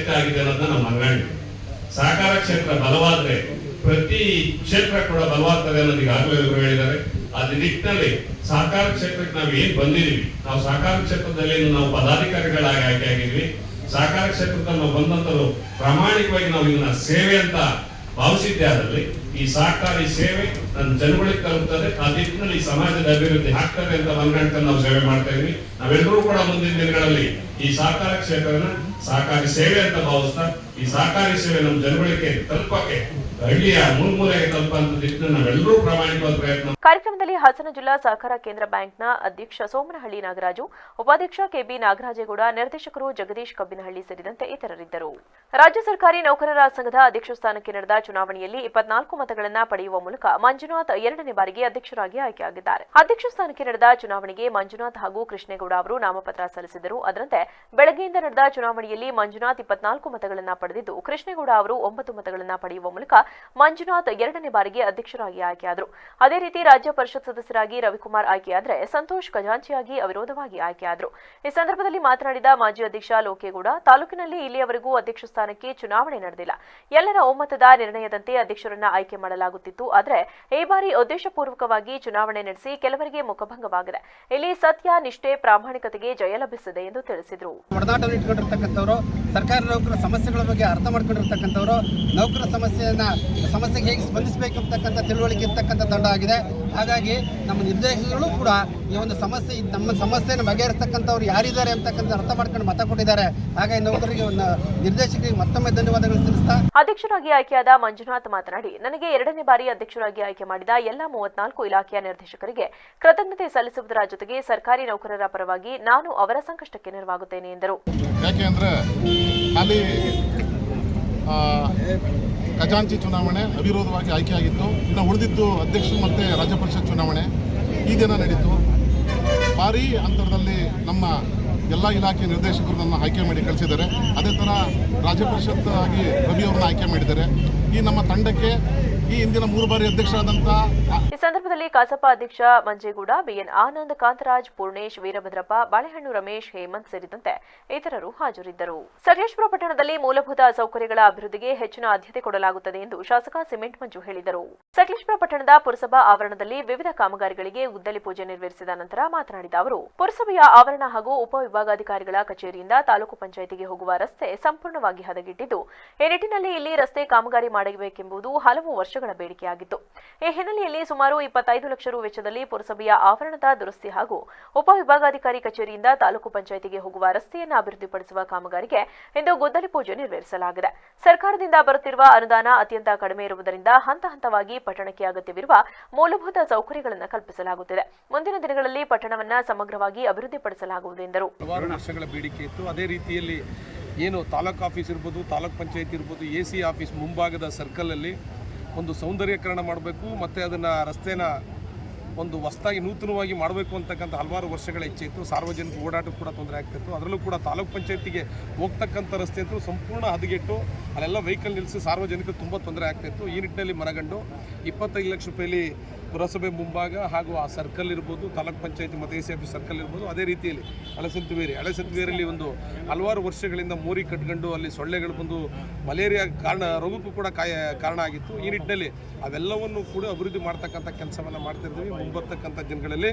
ಸಹಕಾರ ಕ್ಷೇತ್ರ ಬಲವಾದ್ರೆ ಪ್ರತಿ ಕ್ಷೇತ್ರ ಕೂಡ ಬಲವಾಗ್ತದೆ ಅನ್ನೋದು ಈಗಾಗಲೇ ಹೇಳಿದ್ದಾರೆ. ಅದ್ರ ನಿಟ್ಟಿನಲ್ಲಿ ಸಹಕಾರ ಕ್ಷೇತ್ರಕ್ಕೆ ನಾವು ಏನ್ ಬಂದಿದೀವಿ, ನಾವು ಸಹಕಾರ ಕ್ಷೇತ್ರದಲ್ಲಿ ನಾವು ಪದಾಧಿಕಾರಿಗಳಾಗಿ ಆಯ್ಕೆ ಆಗಿದ್ವಿ. ಸಹಕಾರ ಕ್ಷೇತ್ರದಲ್ಲಿ ನಾವು ಬಂದಂತದ್ದು ಪ್ರಾಮಾಣಿಕವಾಗಿ ನಾವು ಇದನ್ನ ಸೇವೆ ಅಂತ ಭಾವಿಸಿದ್ದೆ. ಅದರಲ್ಲಿ ಈ ಸಹಕಾರಿ ಸೇವೆ ನನ್ನ ಜನಗಳಿಗೆ ತಲುಪ್ತದೆ, ಆ ನಿಟ್ಟಿನಲ್ಲಿ ಸಮಾಜದ ಅಭಿವೃದ್ಧಿ ಆಗ್ತದೆ ಅಂತ ಮನಗಂಡು ನಾವು ಸೇವೆ ಮಾಡ್ತಾ ಇದ್ವಿ. ನಾವೆಲ್ಲರೂ ಕೂಡ ಮುಂದಿನ ದಿನಗಳಲ್ಲಿ ಈ ಸಹಕಾರ ಕ್ಷೇತ್ರನ ಸಹಕಾರಿ ಸೇವೆ ಅಂತ ಭಾವಿಸ್ತಾ ಈ ಸಹಕಾರಿ ಸೇವೆ ನಮ್ಮ ಜನಗಳಿಗೆ ತಲುಪಕ್ಕೆ, ಹಳ್ಳಿಯ ಮೂಲೆಗೆ ತಲುಪಂತ ನಿಟ್ಟಿನಲ್ಲಿ ನಾವೆಲ್ಲರೂ ಪ್ರಾಮಾಣಿಕವಾದ ಪ್ರಯತ್ನ ಕಾರ್ಯಕ್ರಮದಲ್ಲಿ ಹಾಸನ ಜಿಲ್ಲಾ ಸಹಕಾರ ಕೇಂದ್ರ ಬ್ಯಾಂಕ್ನ ಅಧ್ಯಕ್ಷ ಸೋಮನಹಳ್ಳಿ ನಾಗರಾಜು, ಉಪಾಧ್ಯಕ್ಷ ಕೆಬಿ ನಾಗರಾಜೇಗೌಡ, ನಿರ್ದೇಶಕರು ಜಗದೀಶ್ ಕಬ್ಬಿನಹಳ್ಳಿ ಸೇರಿದಂತೆ ಇತರರಿದ್ದರು. ರಾಜ್ಯ ಸರ್ಕಾರಿ ನೌಕರರ ಸಂಘದ ಅಧ್ಯಕ್ಷ ಸ್ಥಾನಕ್ಕೆ ನಡೆದ ಚುನಾವಣೆಯಲ್ಲಿ 24 ಮತಗಳನ್ನು ಪಡೆಯುವ ಮೂಲಕ ಮಂಜುನಾಥ್ 2ನೇ ಬಾರಿಗೆ ಅಧ್ಯಕ್ಷರಾಗಿ ಆಯ್ಕೆಯಾಗಿದ್ದಾರೆ. ಅಧ್ಯಕ್ಷ ಸ್ಥಾನಕ್ಕೆ ನಡೆದ ಚುನಾವಣೆಗೆ ಮಂಜುನಾಥ್ ಹಾಗೂ ಕೃಷ್ಣೇಗೌಡ ಅವರು ನಾಮಪತ್ರ ಸಲ್ಲಿಸಿದರು. ಅದರಂತೆ ಬೆಳಗ್ಗೆಯಿಂದ ನಡೆದ ಚುನಾವಣೆಯಲ್ಲಿ ಮಂಜುನಾಥ್ 24 ಮತಗಳನ್ನು ಪಡೆದಿದ್ದು, ಕೃಷ್ಣೇಗೌಡ ಅವರು 9 ಮತಗಳನ್ನು ಪಡೆಯುವ ಮೂಲಕ ಮಂಜುನಾಥ್ 2ನೇ ಬಾರಿಗೆ ಅಧ್ಯಕ್ಷರಾಗಿ ಆಯ್ಕೆಯಾದರು. ಅದೇ ರೀತಿ ರಾಜ್ಯ ಪರಿಷತ್ ಸದಸ್ಯರಾಗಿ ರವಿಕುಮಾರ್ ಆಯ್ಕೆಯಾದರೆ ಸಂತೋಷ್ ಖಜಾಂಚಿಯಾಗಿ ಅವಿರೋಧವಾಗಿ ಆಯ್ಕೆಯಾದರು. ಈ ಸಂದರ್ಭದಲ್ಲಿ ಮಾತನಾಡಿದ ಮಾಜಿ ಅಧ್ಯಕ್ಷ ಲೋಕೇಗೌಡ, ತಾಲೂಕಿನಲ್ಲಿ ಇಲ್ಲಿಯವರೆಗೂ ಅಧ್ಯಕ್ಷ ಸ್ಥಾನಕ್ಕೆ ಚುನಾವಣೆ ನಡೆದಿಲ್ಲ. ಎಲ್ಲರ ಒಮ್ಮತದ ನಿರ್ಣಯದಂತೆ ಅಧ್ಯಕ್ಷರನ್ನ ಆಯ್ಕೆ ಮಾಡಲಾಗುತ್ತಿತ್ತು. ಆದರೆ ಈ ಬಾರಿ ಉದ್ದೇಶಪೂರ್ವಕವಾಗಿ ಚುನಾವಣೆ ನಡೆಸಿ ಕೆಲವರಿಗೆ ಮುಖಭಂಗವಾಗಿದೆ. ಇಲ್ಲಿ ಸತ್ಯ, ನಿಷ್ಠೆ, ಪ್ರಾಮಾಣಿಕತೆಗೆ ಜಯ ಲಭಿಸಿದೆ ಎಂದು ತಿಳಿಸಿದರು. ಸರ್ಕಾರಿ ನೌಕರರ ಸಮಸ್ಯೆಗಳ ಬಗ್ಗೆ ಅರ್ಥ ಮಾಡ್ಕೊಂಡಿರ್ತಕ್ಕಂಥವ್ರು, ನೌಕರ ಸಮಸ್ಯೆಗೆ ಹೇಗೆ ಸ್ಪಂದಿಸಬೇಕು ಅಂತಕ್ಕಂಥ ತಿಳುವಳಿಕೆ ಇರ್ತಕ್ಕಂಥ ತಂಡ ಆಗಿದೆ. ಹಾಗಾಗಿ ನಮ್ಮ ನಿರ್ದೇಶಕರು ಕೂಡ ಈ ಒಂದು ನಮ್ಮ ಸಮಸ್ಯೆಯನ್ನು ಬಗೆಹರಿಸ್ತಕ್ಕಂಥವ್ರು ಯಾರಿದ್ದಾರೆ ಅಂತಕ್ಕಂಥ ಅರ್ಥ ಮಾಡ್ಕೊಂಡು ಮತ ಕೊಟ್ಟಿದ್ದಾರೆ. ಹಾಗಾಗಿ ನೌಕರರಿಗೆ ನಿರ್ದೇಶಕರಿಗೆ ಮತ್ತೊಮ್ಮೆ ಧನ್ಯವಾದಗಳು ತಿಳಿಸ್ತಾ ಅಧ್ಯಕ್ಷರಾಗಿ ಆಯ್ಕೆಯಾದ ಮಂಜುನಾಥ್ ಮಾತನಾಡಿ, ನನಗೆ 2ನೇ ಬಾರಿ ಅಧ್ಯಕ್ಷರಾಗಿ ಆಯ್ಕೆ ಮಾಡಿದ ಎಲ್ಲ 34 ಇಲಾಖೆಯ ನಿರ್ದೇಶಕರಿಗೆ ಕೃತಜ್ಞತೆ ಸಲ್ಲಿಸುವುದರ ಜೊತೆಗೆ ಸರ್ಕಾರಿ ನೌಕರರ ಪರವಾಗಿ ನಾನು ಅವರ ಸಂಕಷ್ಟಕ್ಕೆ ನೆರವಾಗುತ್ತೇನೆ ಎಂದರು. ಯಾಕೆಂದ್ರೆ ಅಲ್ಲಿ ಖಜಾಂಚಿ ಚುನಾವಣೆ ಅವಿರೋಧವಾಗಿ ಆಯ್ಕೆಯಾಗಿತ್ತು. ಇನ್ನು ಉಳಿದಿದ್ದು ಅಧ್ಯಕ್ಷ ಮತ್ತು ರಾಜ್ಯ ಪರಿಷತ್ ಚುನಾವಣೆ ಈ ದಿನ ನಡೀತು. ಭಾರೀ ಅಂತರದಲ್ಲಿ ನಮ್ಮ ಎಲ್ಲ ಇಲಾಖೆ ನಿರ್ದೇಶಕರು ನನ್ನ ಆಯ್ಕೆ ಮಾಡಿ ಕಳಿಸಿದ್ದಾರೆ. ಅದೇ ಥರ ರಾಜ್ಯ ಪರಿಷತ್ ಆಗಿ ರವಿ ಅವ್ರನ್ನ ಆಯ್ಕೆ ಮಾಡಿದ್ದಾರೆ. ಈ ನಮ್ಮ ತಂಡಕ್ಕೆ ಈ ಹಿಂದಿನ 3 ಬಾರಿ ಅಧ್ಯಕ್ಷರಾದಂಥ ಈ ಸಂದರ್ಭದಲ್ಲಿ ಕಸಾಪ ಅಧ್ಯಕ್ಷ ಮಂಜೇಗೌಡ, ಬಿಎನ್ ಆನಂದ್, ಕಾಂತರಾಜ್, ಪೂರ್ಣೇಶ್, ವೀರಭದ್ರಪ್ಪ, ಬಾಳೆಹಣ್ಣು ರಮೇಶ್, ಹೇಮಂತ್ ಸೇರಿದಂತೆ ಇತರರು ಹಾಜರಿದ್ದರು. ಸಕಲೇಶಪುರ ಪಟ್ಟಣದಲ್ಲಿ ಮೂಲಭೂತ ಸೌಕರ್ಯಗಳ ಅಭಿವೃದ್ಧಿಗೆ ಹೆಚ್ಚಿನ ಆದ್ಯತೆ ಕೊಡಲಾಗುತ್ತದೆ ಎಂದು ಶಾಸಕ ಸಿಮೆಂಟ್ ಮಂಜು ಹೇಳಿದರು. ಸಕಲೇಶಪುರ ಪಟ್ಟಣದ ಪುರಸಭಾ ಆವರಣದಲ್ಲಿ ವಿವಿಧ ಕಾಮಗಾರಿಗಳಿಗೆ ಗುದ್ದಲಿ ಪೂಜೆ ನೆರವೇರಿಸಿದ ನಂತರ ಮಾತನಾಡಿದ ಅವರು, ಪುರಸಭೆಯ ಆವರಣ ಹಾಗೂ ಉಪವಿಭಾಗಾಧಿಕಾರಿಗಳ ಕಚೇರಿಯಿಂದ ತಾಲೂಕು ಪಂಚಾಯಿತಿಗೆ ಹೋಗುವ ರಸ್ತೆ ಸಂಪೂರ್ಣವಾಗಿ ಹದಗೆಟ್ಟಿದ್ದು, ಈ ನಿಟ್ಟಿನಲ್ಲಿ ಇಲ್ಲಿ ರಸ್ತೆ ಕಾಮಗಾರಿ ಮಾಡಬೇಕೆಂಬುದು ಹಲವು ವರ್ಷಗಳ ಬೇಡಿಕೆಯಾಗಿತ್ತು. ಈ ಹಿನ್ನೆಲೆಯಲ್ಲಿ ಸುಮಾರು 25 ಲಕ್ಷ ರು ವೆಚ್ಚದಲ್ಲಿ ಪುರಸಭೆಯ ಆವರಣದ ದುರಸ್ತಿ ಹಾಗೂ ಉಪವಿಭಾಗಾಧಿಕಾರಿ ಕಚೇರಿಯಿಂದ ತಾಲೂಕು ಪಂಚಾಯಿತಿಗೆ ಹೋಗುವ ರಸ್ತೆಯನ್ನು ಅಭಿವೃದ್ಧಿಪಡಿಸುವ ಕಾಮಗಾರಿಗೆ ಇಂದು ಗುದ್ದಲಿ ಪೂಜೆ ನೆರವೇರಿಸಲಾಗಿದೆ. ಸರ್ಕಾರದಿಂದ ಬರುತ್ತಿರುವ ಅನುದಾನ ಅತ್ಯಂತ ಕಡಿಮೆ ಇರುವುದರಿಂದ ಹಂತ ಹಂತವಾಗಿ ಪಟ್ಟಣಕ್ಕೆ ಅಗತ್ಯವಿರುವ ಮೂಲಭೂತ ಸೌಕರ್ಯಗಳನ್ನು ಕಲ್ಪಿಸಲಾಗುತ್ತಿದೆ. ಮುಂದಿನ ದಿನಗಳಲ್ಲಿ ಪಟ್ಟಣವನ್ನು ಸಮಗ್ರವಾಗಿ ಅಭಿವೃದ್ಧಿಪಡಿಸಲಾಗುವುದು ಎಂದರು. ವರ್ಷಗಳ ಬೇಡಿಕೆ ಇತ್ತು. ಅದೇ ರೀತಿಯಲ್ಲಿ ಏನು ತಾಲೂಕು ಆಫೀಸ್ ಇರ್ಬೋದು, ತಾಲೂಕ್ ಪಂಚಾಯತ್ ಇರ್ಬೋದು, AC ಆಫೀಸ್ ಮುಂಭಾಗದ ಸರ್ಕಲಲ್ಲಿ ಒಂದು ಸೌಂದರ್ಯೀಕರಣ ಮಾಡಬೇಕು ಮತ್ತು ಅದನ್ನು ರಸ್ತೆನ ಒಂದು ಹೊಸದಾಗಿ ನೂತನವಾಗಿ ಮಾಡಬೇಕು ಅಂತಕ್ಕಂಥ ಹಲವಾರು ವರ್ಷಗಳ ಇಚ್ಛೆ ಇತ್ತು. ಸಾರ್ವಜನಿಕ ಓಡಾಟಕ್ಕೆ ಕೂಡ ತೊಂದರೆ ಆಗ್ತಿತ್ತು. ಅದರಲ್ಲೂ ಕೂಡ ತಾಲೂಕ್ ಪಂಚಾಯತಿಗೆ ಹೋಗ್ತಕ್ಕಂಥ ರಸ್ತೆ ಅಂತೂ ಸಂಪೂರ್ಣ ಹದಗೆಟ್ಟು ಅಲ್ಲೆಲ್ಲ ವೆಹಿಕಲ್ ನಿಲ್ಲಿಸಿ ಸಾರ್ವಜನಿಕರು ತುಂಬ ತೊಂದರೆ ಆಗ್ತಾಯಿತ್ತು. ಈ ನಿಟ್ಟಿನಲ್ಲಿ ಮನಗಂಡು 25 ಲಕ್ಷ ರೂಪಾಯಲ್ಲಿ ಪುರಸಭೆ ಮುಂಭಾಗ ಹಾಗೂ ಆ ಸರ್ಕಲ್ ಇರ್ಬೋದು, ತಾಲೂಕ್ ಪಂಚಾಯತಿ ಮತ್ತು AC ಆಫೀಸ್ ಸರ್ಕಲ್ ಇರ್ಬೋದು, ಅದೇ ರೀತಿಯಲ್ಲಿ ಹಳೆಸಂತವೇರಿಯಲ್ಲಿ ಒಂದು ಹಲವಾರು ವರ್ಷಗಳಿಂದ ಮೋರಿ ಕಟ್ಕೊಂಡು ಅಲ್ಲಿ ಸೊಳ್ಳೆಗಳು ಬಂದು ಮಲೇರಿಯಾ ರೋಗಕ್ಕೂ ಕೂಡ ಕಾರಣ ಆಗಿತ್ತು. ಈ ನಿಟ್ಟಿನಲ್ಲಿ ಅವೆಲ್ಲವನ್ನು ಕೂಡ ಅಭಿವೃದ್ಧಿ ಮಾಡ್ತಕ್ಕಂಥ ಕೆಲಸವನ್ನು ಮಾಡ್ತಿರ್ತೀವಿ. ಮುಂಬರ್ತಕ್ಕಂಥ ದಿನಗಳಲ್ಲಿ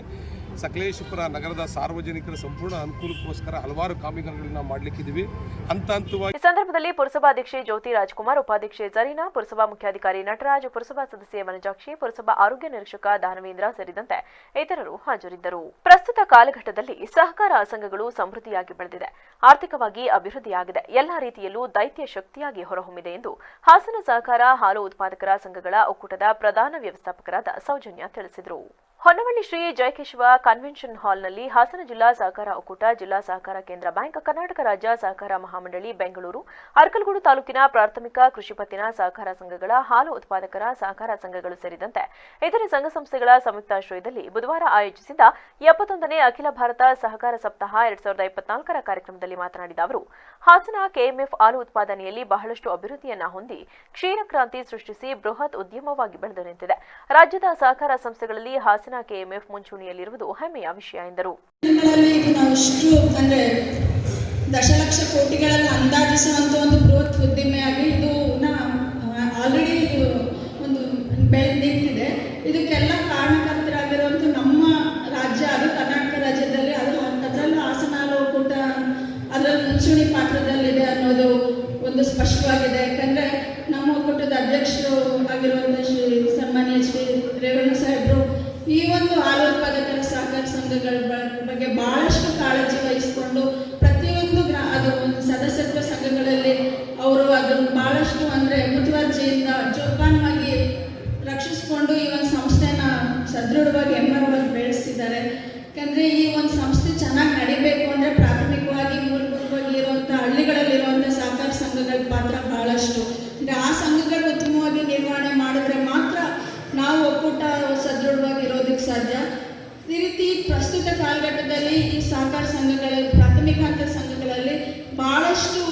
ಸಕಲೇಶಪುರ ನಗರದ ಸಾರ್ವಜನಿಕರ ಸಂಪೂರ್ಣ ಅನುಕೂಲಕ್ಕೋಸ್ಕರ ಹಲವಾರು ಕಾಮಗಾರಿಗಳನ್ನ ಮಾಡಲಿಕ್ಕಿದ್ದೀವಿ. ಹಂತ ಹಂತವಾಗಿ ಈ ಸಂದರ್ಭದಲ್ಲಿ ಪುರಸಭಾಧ್ಯಕ್ಷೆ ಜ್ಯೋತಿ ರಾಜ್ಕುಮಾರ್, ಉಪಾಧ್ಯಕ್ಷೆ ಜರೀನಾ, ಪುರಸಭಾ ಮುಖ್ಯಾಧಿಕಾರಿ ನಟರಾಜ್, ಪುರಸಭಾ ಸದಸ್ಯೆ ವನಜಾಕ್ಷಿ, ಪುರಸಭಾ ಆರೋಗ್ಯ ನಿರೀಕ್ಷಕ ದಾನವೇಂದ್ರ ಸೇರಿದಂತೆ ಇತರರು ಹಾಜರಿದ್ದರು. ಪ್ರಸ್ತುತ ಕಾಲಘಟ್ಟದಲ್ಲಿ ಸಹಕಾರ ಸಂಘಗಳು ಸಮೃದ್ಧಿಯಾಗಿ ಬೆಳೆದಿದೆ, ಆರ್ಥಿಕವಾಗಿ ಅಭಿವೃದ್ಧಿಯಾಗಿದೆ, ಎಲ್ಲಾ ರೀತಿಯಲ್ಲೂ ದೈತ್ಯ ಶಕ್ತಿಯಾಗಿ ಹೊರಹೊಮ್ಮಿದೆ ಎಂದು ಹಾಸನ ಸಹಕಾರ ಹಾಲು ಉತ್ಪಾದಕರ ಸಂಘಗಳ ಒಕ್ಕೂಟದ ಪ್ರಧಾನ ವ್ಯವಸ್ಥಾಪಕರಾದ ಸೌಜನ್ಯ ತಿಳಿಸಿದರು. ಹೊನ್ನವಳ್ಳಿ ಶ್ರೀ ಜಯಕೇಶವ ಕನ್ವೆನ್ಷನ್ ಹಾಲ್ನಲ್ಲಿ ಹಾಸನ ಜಿಲ್ಲಾ ಸಹಕಾರ ಒಕ್ಕೂಟ, ಜಿಲ್ಲಾ ಸಹಕಾರ ಕೇಂದ್ರ ಬ್ಯಾಂಕ್, ಕರ್ನಾಟಕ ರಾಜ್ಯ ಸಹಕಾರ ಮಹಾಮಂಡಳಿ ಬೆಂಗಳೂರು, ಅರಕಲಗೂಡು ತಾಲೂಕಿನ ಪ್ರಾಥಮಿಕ ಕೃಷಿ ಪತ್ತಿನ ಸಹಕಾರ ಸಂಘಗಳ, ಹಾಲು ಉತ್ಪಾದಕರ ಸಹಕಾರ ಸಂಘಗಳು ಸೇರಿದಂತೆ ಇತರೆ ಸಂಘ ಸಂಸ್ಥೆಗಳ ಸಂಯುಕ್ತಾಶ್ರಯದಲ್ಲಿ ಬುಧವಾರ ಆಯೋಜಿಸಿದ್ದ 71ನೇ ಅಖಿಲ ಭಾರತ ಸಹಕಾರ ಸಪ್ತಾಹ 2024ರ ಕಾರ್ಯಕ್ರಮದಲ್ಲಿ ಮಾತನಾಡಿದ ಅವರು, ಹಾಸನ ಕೆಎಂಎಫ್ ಹಾಲು ಉತ್ಪಾದನೆಯಲ್ಲಿ ಬಹಳಷ್ಟು ಅಭಿವೃದ್ಧಿಯನ್ನ ಹೊಂದಿ ಕ್ಷೀರ ಕ್ರಾಂತಿ ಸೃಷ್ಟಿಸಿ ಬೃಹತ್ ಉದ್ಯಮವಾಗಿ ಬೆಳೆದು ನಿಂತಿದೆ. ರಾಜ್ಯದ ಸಹಕಾರ ಸಂಸ್ಥೆಗಳಲ್ಲಿ ಹಾಸನ ಕೆಎಂಎಫ್ ಮುಂಚೂಣಿಯಲ್ಲಿರುವುದು ಹೆಮ್ಮೆಯ ವಿಷಯ ಎಂದರು. ದಶಲಕ್ಷ ಕೋಟಿಗಳಲ್ಲಿ ಅಂದಾಜಿಸುವಂತ ಒಂದು ಬೃಹತ್ ಉದ್ದಿಮೆಯಾಗಿ ಇದು ಆಲ್ರೆಡಿ ಒಂದು ಬೆಳೆದು ನಿಂತಿದೆ. ಇದಕ್ಕೆಲ್ಲ ಕಾರಣಕರ್ತರಾಗಿರುವಂಥ ನಮ್ಮ ರಾಜ್ಯ, ಅದು ಕರ್ನಾಟಕ ರಾಜ್ಯದಲ್ಲಿ, ಅದರಲ್ಲೂ ಹಾಸನ ಹಾಲು ಒಕ್ಕೂಟ ಅದರಲ್ಲಿ ಮುಂಚೂಣಿ ಪಾತ್ರದಲ್ಲಿದೆ ಅನ್ನೋದು ಒಂದು ಸ್ಪಷ್ಟವಾಗಿದೆ. ಯಾಕಂದರೆ ನಮ್ಮ ಒಕ್ಕೂಟದ ಅಧ್ಯಕ್ಷರು ಆಗಿರುವಂಥ ಸನ್ಮಾನ್ಯ ಶ್ರೀ ರೇವಣ್ಣ ಸಾಹೇಬರು ಈ ಒಂದು ಹಾಲು ಉತ್ಪಾದಕರ ಸಹಕಾರ ಸಂಘಗಳ ಬಗ್ಗೆ ಬಹಳಷ್ಟು ಕಾಳಜಿ ವಹಿಸಿಕೊಂಡು ಪ್ರತಿಯೊಂದು ಅದು ಒಂದು ಸದಸ್ಯತ್ವ ಸಂಘಗಳಲ್ಲಿ ಅವರು ಅದನ್ನು ಬಹಳಷ್ಟು ಅಂದರೆ ಮುತುವರ್ಜಿಯಿಂದ ಜೋಪಾನವಾಗಿ ರಕ್ಷಿಸಿಕೊಂಡು ಈ ಒಂದು ಸಂಸ್ಥೆನ ಸದೃಢ ಸದೃಢವಾಗಿ ಎಮ್ಮರವಾಗಿ ಬೆಳೆಸಿದ್ದಾರೆ. ಯಾಕಂದರೆ ಈ ಒಂದು ಸಂಸ್ಥೆ ಚೆನ್ನಾಗಿ ನಡಿಬೇಕು ಅಂದರೆ ಪ್ರಾಥಮಿಕವಾಗಿ ಮೂಲಭೂತವಾಗಿ ಇರುವಂಥ ಹಳ್ಳಿಗಳಲ್ಲಿರುವಂಥ ಸಹಕಾರ ಸಂಘಗಳ ಪಾತ್ರ ಬಹಳಷ್ಟು. ಅಂದರೆ ಆ ಸಂಘಗಳು ಉತ್ತಮವಾಗಿ ನಿರ್ವಹಣೆ ಮಾಡಿದ್ರೆ ಮಾತ್ರ ನಾವು ಒಕ್ಕೂಟ ಸದೃಢವಾಗಿ ಇರೋದಕ್ಕೆ ಸಾಧ್ಯ. ಈ ರೀತಿ ಪ್ರಸ್ತುತ ಕಾಲಘಟ್ಟದಲ್ಲಿ ಈ ಸಹಕಾರ ಸಂಘಗಳಲ್ಲಿ ಪ್ರಾಥಮಿಕ ಹಂತದ ಸಂಘಗಳಲ್ಲಿ ಭಾಳಷ್ಟು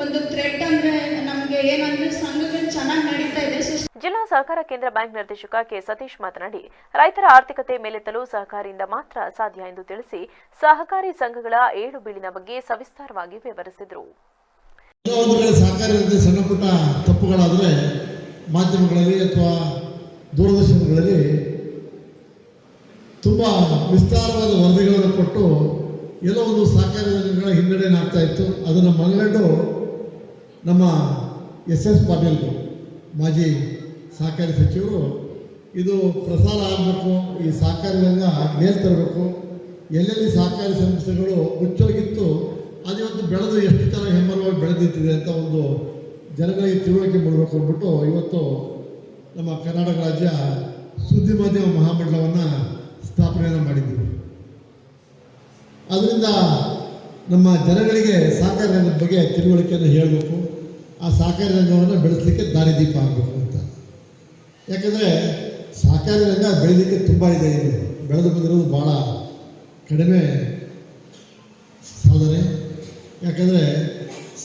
ಒಂದು ಥ್ರೆಟ್ ಅಂದರೆ ನಮಗೆ ಏನಂದರೆ ಸಂಘಗಳು ಚೆನ್ನಾಗಿ ನಡೀತಾ ಇದೆ. ಜಿಲ್ಲಾ ಸಹಕಾರ ಕೇಂದ್ರ ಬ್ಯಾಂಕ್ ನಿರ್ದೇಶಕ ಕೆ ಸತೀಶ್ ಮಾತನಾಡಿ, ರೈತರ ಆರ್ಥಿಕತೆ ಮೇಲೆತ್ತಲು ಸಹಕಾರಿಯಿಂದ ಮಾತ್ರ ಸಾಧ್ಯ ಎಂದು ತಿಳಿಸಿ ಸಹಕಾರಿ ಸಂಘಗಳ ಏಳು ಬೀಳಿನ ಬಗ್ಗೆ ಸವಿಸ್ತಾರವಾಗಿ ವಿವರಿಸಿದರು. ಸಹಕಾರಿ ಸಣ್ಣ ಪುಟ್ಟ ತಪ್ಪುಗಳಾದರೆ ಮಾಧ್ಯಮಗಳಲ್ಲಿ ಅಥವಾ ದೂರದರ್ಶನಗಳಲ್ಲಿ ತುಂಬ ವಿಸ್ತಾರವಾದ ವರದಿಗಳನ್ನು ಕೊಟ್ಟು ಎಲ್ಲೋ ಒಂದು ಸಹಕಾರಿ ಸಂಘಗಳ ಹಿನ್ನಡೆ ಆಗ್ತಾ ಇತ್ತು. ಅದನ್ನು ಮನಗಂಡು ನಮ್ಮ SS ಪಾಟೀಲ್ ಮಾಜಿ ಸಹಕಾರಿ ಸಚಿವರು ಇದು ಪ್ರಸಾರ ಆಗಬೇಕು, ಈ ಸಹಕಾರಿ ರಂಗ ಮೇಲ್ ತರಬೇಕು, ಎಲ್ಲೆಲ್ಲಿ ಸಹಕಾರಿ ಸಂಸ್ಥೆಗಳು ಮುಚ್ಚೋಗಿತ್ತು ಅದು ಇವತ್ತು ಬೆಳೆದು ಎಷ್ಟು ಚೆನ್ನಾಗಿ ಹೆಮ್ಮರವಾಗಿ ಬೆಳೆದಿತ್ತಿದೆ ಅಂತ ಒಂದು ಜನಗಳಿಗೆ ತಿಳುವಳಿಕೆ ಮಾಡಬೇಕು ಅಂದ್ಬಿಟ್ಟು ಇವತ್ತು ನಮ್ಮ ಕರ್ನಾಟಕ ರಾಜ್ಯ ಸುದ್ದಿ ಮಾಧ್ಯಮ ಮಹಾಮಂಡಲವನ್ನು ಸ್ಥಾಪನೆಯನ್ನು ಮಾಡಿದ್ದೀವಿ. ಅದರಿಂದ ನಮ್ಮ ಜನಗಳಿಗೆ ಸಹಕಾರಿ ರಂಗದ ಬಗ್ಗೆ ತಿಳುವಳಿಕೆಯನ್ನು ಹೇಳಬೇಕು, ಆ ಸಹಕಾರಿ ರಂಗವನ್ನು ಬೆಳೆಸಲಿಕ್ಕೆ ದಾರಿದೀಪ ಆಗಬೇಕು ಅಂತ. ಯಾಕಂದರೆ ಸಹಕಾರಿ ರಂಗ ಬೆಳೀಲಿಕ್ಕೆ ತುಂಬ ಇದೆ, ಬೆಳೆದು ಬಂದಿರೋದು ಭಾಳ ಕಡಿಮೆ ಸಾಧನೆ. ಯಾಕಂದರೆ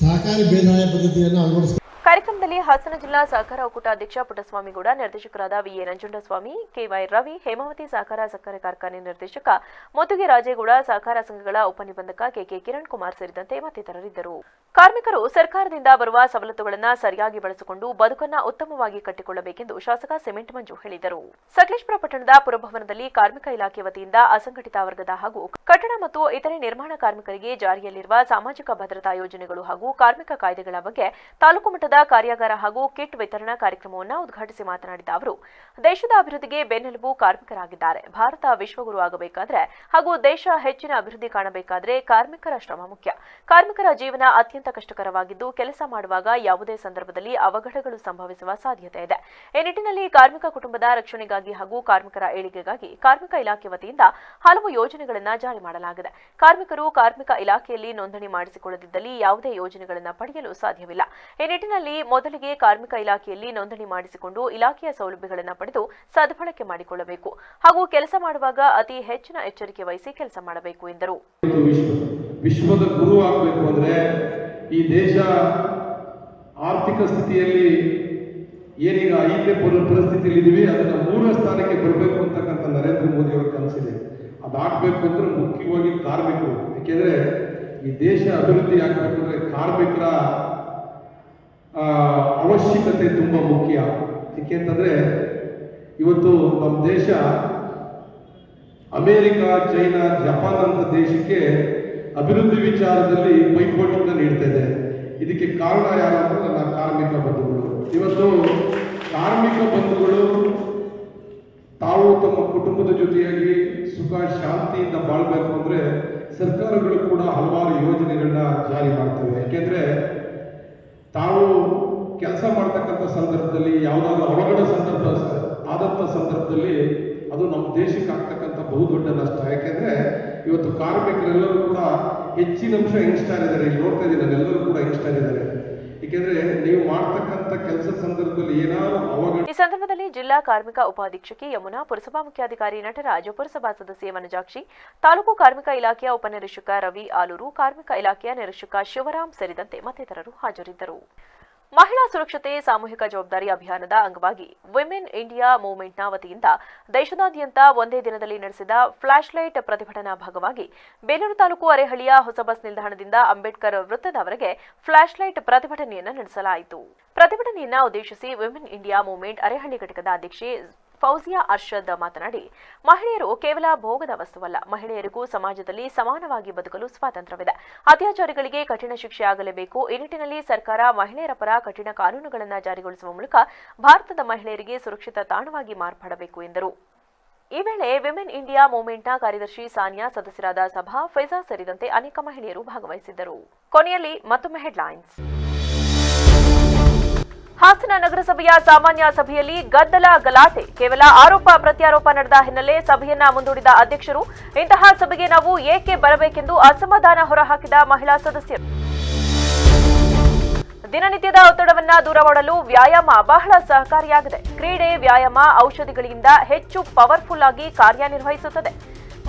ಸಹಕಾರಿ ಬೇಸಾಯ ಪದ್ಧತಿಯನ್ನು ಅಳವಡಿಸ ಕಾರ್ಯಕ್ರಮದಲ್ಲಿ ಹಾಸನ ಜಿಲ್ಲಾ ಸಹಕಾರ ಒಕ್ಕೂಟ ಅಧ್ಯಕ್ಷ ಪುಟ್ಟಸ್ವಾಮಿಗೌಡ, ನಿರ್ದೇಶಕರಾದ VA ನಂಜುಂಡಸ್ವಾಮಿ, KY ರವಿ, ಹೇಮಾವತಿ ಸಹಕಾರ ಸಕ್ಕರೆ ಕಾರ್ಖಾನೆ ನಿರ್ದೇಶಕ ಮುತ್ತುಗೆ ರಾಜೇಗೌಡ, ಸಹಕಾರ ಸಂಘಗಳ ಉಪನಿಬಂಧಕ KK ಕಿರಣ್ ಕುಮಾರ್ ಸೇರಿದಂತೆ ಮತ್ತಿತರರಿದ್ದರು. ಕಾರ್ಮಿಕರು ಸರ್ಕಾರದಿಂದ ಬರುವ ಸವಲತ್ತುಗಳನ್ನು ಸರಿಯಾಗಿ ಬಳಸಿಕೊಂಡು ಬದುಕನ್ನು ಉತ್ತಮವಾಗಿ ಕಟ್ಟಿಕೊಳ್ಳಬೇಕೆಂದು ಶಾಸಕ ಸಿಮೆಂಟ್ ಮಂಜು ಹೇಳಿದರು. ಸಕಲೇಶಪುರ ಪಟ್ಟಣದ ಪುರಭವನದಲ್ಲಿ ಕಾರ್ಮಿಕ ಇಲಾಖೆ ವತಿಯಿಂದ ಅಸಂಘಟಿತ ವರ್ಗದ ಹಾಗೂ ಕಟ್ಟಡ ಮತ್ತು ಇತರೆ ನಿರ್ಮಾಣ ಕಾರ್ಮಿಕರಿಗೆ ಜಾರಿಯಲ್ಲಿರುವ ಸಾಮಾಜಿಕ ಭದ್ರತಾ ಯೋಜನೆಗಳು ಹಾಗೂ ಕಾರ್ಮಿಕ ಕಾಯ್ದೆಗಳ ಬಗ್ಗೆ ತಾಲೂಕು ಮಟ್ಟದ ಕಾರ್ಯಾಗಾರ ಹಾಗೂ ಕಿಟ್ ವಿತರಣಾ ಕಾರ್ಯಕ್ರಮವನ್ನು ಉದ್ಘಾಟಿಸಿ ಮಾತನಾಡಿದ ಅವರು, ದೇಶದ ಅಭಿವೃದ್ಧಿಗೆ ಬೆನ್ನೆಲುಬು ಕಾರ್ಮಿಕರಾಗಿದ್ದಾರೆ. ಭಾರತ ವಿಶ್ವಗುರು ಆಗಬೇಕಾದ್ರೆ ಹಾಗೂ ದೇಶ ಹೆಚ್ಚಿನ ಅಭಿವೃದ್ಧಿ ಕಾಣಬೇಕಾದ್ರೆ ಕಾರ್ಮಿಕರ ಶ್ರಮ ಮುಖ್ಯ. ಕಾರ್ಮಿಕರ ಜೀವನ ಅತ್ಯಂತ ಕಷ್ಟಕರವಾಗಿದ್ದು ಕೆಲಸ ಮಾಡುವಾಗ ಯಾವುದೇ ಸಂದರ್ಭದಲ್ಲಿ ಅವಘಡಗಳು ಸಂಭವಿಸುವ ಸಾಧ್ಯತೆ ಇದೆ. ಈ ನಿಟ್ಟಿನಲ್ಲಿ ಕಾರ್ಮಿಕ ಕುಟುಂಬದ ರಕ್ಷಣೆಗಾಗಿ ಹಾಗೂ ಕಾರ್ಮಿಕರ ಏಳಿಗೆಗಾಗಿ ಕಾರ್ಮಿಕ ಇಲಾಖೆ ವತಿಯಿಂದ ಹಲವು ಯೋಜನೆಗಳನ್ನು ಜಾರಿ ಮಾಡಲಾಗಿದೆ. ಕಾರ್ಮಿಕರು ಕಾರ್ಮಿಕ ಇಲಾಖೆಯಲ್ಲಿ ನೋಂದಣಿ ಮಾಡಿಸಿಕೊಳ್ಳದಿದ್ದಲ್ಲಿ ಯಾವುದೇ ಯೋಜನೆಗಳನ್ನು ಪಡೆಯಲು ಸಾಧ್ಯವಿಲ್ಲ. ಈ ನಿಟ್ಟಿನಲ್ಲಿ ಮೊದಲಿಗೆ ಕಾರ್ಮಿಕ ಇಲಾಖೆಯಲ್ಲಿ ನೋಂದಣಿ ಮಾಡಿಸಿಕೊಂಡು ಇಲಾಖೆಯ ಸೌಲಭ್ಯಗಳನ್ನು ಪಡೆದು ಸದ್ಬಳಕೆ ಮಾಡಿಕೊಳ್ಳಬೇಕು ಹಾಗೂ ಕೆಲಸ ಮಾಡುವಾಗ ಅತಿ ಹೆಚ್ಚಿನ ಎಚ್ಚರಿಕೆ ವಹಿಸಿ ಕೆಲಸ ಮಾಡಬೇಕು ಎಂದರು. ವಿಶ್ವದ ಗುರು ಆಗಬೇಕು ಅಂದ್ರೆ ಈ ದೇಶ ಆರ್ಥಿಕ ಸ್ಥಿತಿಯಲ್ಲಿ ಏನೀಗ 5ನೇ ಪರಿಸ್ಥಿತಿಯಲ್ಲಿ ಇದೀವಿ, ಅದನ್ನ 3ನೇ ಸ್ಥಾನಕ್ಕೆ ಬರಬೇಕು ಅಂತಕ್ಕಂಥ ನರೇಂದ್ರ ಮೋದಿ ಅವರ ಕನಸಿದೆ. ಅದಾಗಬೇಕು ಅಂದ್ರೆ ಮುಖ್ಯವಾಗಿ ಕಾರ್ಮಿಕರು. ಯಾಕೆಂದ್ರೆ ಈ ದೇಶ ಅಭಿವೃದ್ಧಿ ಆಗಬೇಕು ಅಂದ್ರೆ ಕಾರ್ಮಿಕರ ಅವಶ್ಯಕತೆ ತುಂಬ ಮುಖ್ಯ. ಏಕೆಂತಂದ್ರೆ ಇವತ್ತು ನಮ್ಮ ದೇಶ ಅಮೇರಿಕ, ಚೈನಾ, ಜಪಾನ್ ಅಂತ ದೇಶಕ್ಕೆ ಅಭಿವೃದ್ಧಿ ವಿಚಾರದಲ್ಲಿ ಪೈಪೋಟಿಯನ್ನು ನೀಡ್ತಾ ಇದೆ. ಇದಕ್ಕೆ ಕಾರಣ ಯಾರು ಅಂದ್ರೆ ನನ್ನ ಕಾರ್ಮಿಕ ಬಂಧುಗಳು. ಇವತ್ತು ಕಾರ್ಮಿಕ ಬಂಧುಗಳು ತಾವು ತಮ್ಮ ಕುಟುಂಬದ ಜೊತೆಯಾಗಿ ಸುಖ ಶಾಂತಿಯಿಂದ ಬಾಳ್ಬೇಕು ಅಂದ್ರೆ ಸರ್ಕಾರಗಳು ಕೂಡ ಹಲವಾರು ಯೋಜನೆಗಳನ್ನ ಜಾರಿ ಮಾಡ್ತವೆ. ಯಾಕೆಂದ್ರೆ ತಾವು ಕೆಲಸ ಮಾಡ್ತಕ್ಕಂಥ ಸಂದರ್ಭದಲ್ಲಿ ಯಾವುದಾದ್ರೂ ಅವಘಡ ಆದಂಥ ಸಂದರ್ಭದಲ್ಲಿ ಅದು ನಮ್ಮ ದೇಶಕ್ಕೆ ಆಗ್ತಕ್ಕಂಥ ಬಹುದೊಡ್ಡ ನಷ್ಟ. ಯಾಕೆಂದ್ರೆ ಇವತ್ತು ಕಾರ್ಮಿಕರೆಲ್ಲರೂ ಕೂಡ ಹೆಚ್ಚಿನ ಅಂಶ ಯಂಗ್ಸ್ಟರ್ ಇದ್ದಾರೆ. ಇಲ್ಲಿ ನೋಡ್ತಾ ಇದ್ದೀನಿ ನಾನೆಲ್ಲರೂ ಕೂಡ ಯಂಗ್ಸ್ಟರ್ ಇದ್ದಾರೆ. ಏಕೆಂದ್ರೆ ನೀವು ಮಾಡ್ತಕ್ಕಂಥ ಕೆಲಸದ ಸಂದರ್ಭದಲ್ಲಿ ಏನಾದ್ರು ಅವಘಡ. ಈ ಸಂದರ್ಭದಲ್ಲಿ ಜಿಲ್ಲಾ ಕಾರ್ಮಿಕ ಉಪಾಧೀಕ್ಷಕಿ ಯಮುನಾ, ಪುರಸಭಾ ಮುಖ್ಯಾಧಿಕಾರಿ ನಟರಾಜು, ಪುರಸಭಾ ಸದಸ್ಯೆ ವನಜಾಕ್ಷಿ, ತಾಲೂಕು ಕಾರ್ಮಿಕ ಇಲಾಖೆಯ ಉಪನಿರೀಕ್ಷಕ ರವಿ ಆಲೂರು, ಕಾರ್ಮಿಕ ಇಲಾಖೆಯ ನಿರೀಕ್ಷಕ ಶಿವರಾಮ್ ಸೇರಿದಂತೆ ಮತ್ತಿತರರು ಹಾಜರಿದ್ದರು. ಮಹಿಳಾ ಸುರಕ್ಷತೆ ಸಾಮೂಹಿಕ ಜವಾಬ್ದಾರಿ ಅಭಿಯಾನದ ಅಂಗವಾಗಿ ವಿಮೆನ್ ಇಂಡಿಯಾ ಮೂವ್ಮೆಂಟ್ನ ವತಿಯಿಂದ ದೇಶದಾದ್ಯಂತ ಒಂದೇ ದಿನದಲ್ಲಿ ನಡೆಸಿದ ಫ್ಲಾಶ್ ಲೈಟ್ ಪ್ರತಿಭಟನಾ ಭಾಗವಾಗಿ ಬೇಲೂರು ತಾಲೂಕು ಅರೇಹಳ್ಳಿಯ ಹೊಸ ಬಸ್ ನಿಲ್ದಾಣದಿಂದ ಅಂಬೇಡ್ಕರ್ ವೃತ್ತದವರೆಗೆ ಫ್ಲಾಶ್ ಲೈಟ್ ಪ್ರತಿಭಟನೆಯನ್ನು ನಡೆಸಲಾಯಿತು. ಪ್ರತಿಭಟನೆಯನ್ನು ಉದ್ದೇಶಿಸಿ ವಿಮೆನ್ ಇಂಡಿಯಾ ಮೂವ್ಮೆಂಟ್ ಅರೇಹಳ್ಳಿ ಘಟಕದ ಅಧ್ಯಕ್ಷೆ ಫೌಜಿಯಾ ಅರ್ಷದ್ ಮಾತನಾಡಿ, ಮಹಿಳೆಯರು ಕೇವಲ ಭೋಗದ ವಸ್ತುವಲ್ಲ, ಮಹಿಳೆಯರಿಗೂ ಸಮಾಜದಲ್ಲಿ ಸಮಾನವಾಗಿ ಬದುಕಲು ಸ್ವಾತಂತ್ರ್ಯವಿದೆ. ಅತ್ಯಾಚಾರಿಗಳಿಗೆ ಕಠಿಣ ಶಿಕ್ಷೆ ಆಗಲೇಬೇಕು. ಈ ನಿಟ್ಟಿನಲ್ಲಿ ಸರ್ಕಾರ ಮಹಿಳೆಯರ ಪರ ಕಠಿಣ ಕಾನೂನುಗಳನ್ನು ಜಾರಿಗೊಳಿಸುವ ಮೂಲಕ ಭಾರತದ ಮಹಿಳೆಯರಿಗೆ ಸುರಕ್ಷಿತ ತಾಣವಾಗಿ ಮಾರ್ಪಡಬೇಕು ಎಂದರು. ಈ ವೇಳೆ ವಿಮೆನ್ ಇಂಡಿಯಾ ಮೂವ್ಮೆಂಟ್ನ ಕಾರ್ಯದರ್ಶಿ ಸಾನಿಯಾ, ಸದಸ್ಯರಾದ ಸಭಾ, ಫೈಜಾ ಸೇರಿದಂತೆ ಅನೇಕ ಮಹಿಳೆಯರು ಭಾಗವಹಿಸಿದ್ದರು. ಕೊನೆಯಲ್ಲಿ ಮತ್ತೊಮ್ಮೆ ಹೆಡ್ಲೈನ್ಸ್. ಹಾಸನ ನಗರಸಭೆಯ ಸಾಮಾನ್ಯ ಸಭೆಯಲ್ಲಿ ಗದ್ದಲ ಗಲಾಟೆ, ಕೇವಲ ಆರೋಪ ಪ್ರತ್ಯಾರೋಪ ನಡೆದ ಹಿನ್ನೆಲೆ ಸಭೆಯನ್ನ ಮುಂದೂಡಿದ ಅಧ್ಯಕ್ಷರು. ಇಂತಹ ಸಭೆಗೆ ನಾವು ಏಕೆ ಬರಬೇಕೆಂದು ಅಸಮಾಧಾನ ಹೊರಹಾಕಿದ ಮಹಿಳಾ ಸದಸ್ಯರು. ದಿನನಿತ್ಯದ ಒತ್ತಡವನ್ನ ದೂರ ಮಾಡಲು ವ್ಯಾಯಾಮ ಬಹಳ ಸಹಕಾರಿಯಾಗಿದೆ. ಕ್ರೀಡೆ, ವ್ಯಾಯಾಮ ಔಷಧಿಗಳಿಗಿಂತ ಹೆಚ್ಚು ಪವರ್ಫುಲ್ ಆಗಿ ಕಾರ್ಯನಿರ್ವಹಿಸುತ್ತದೆ.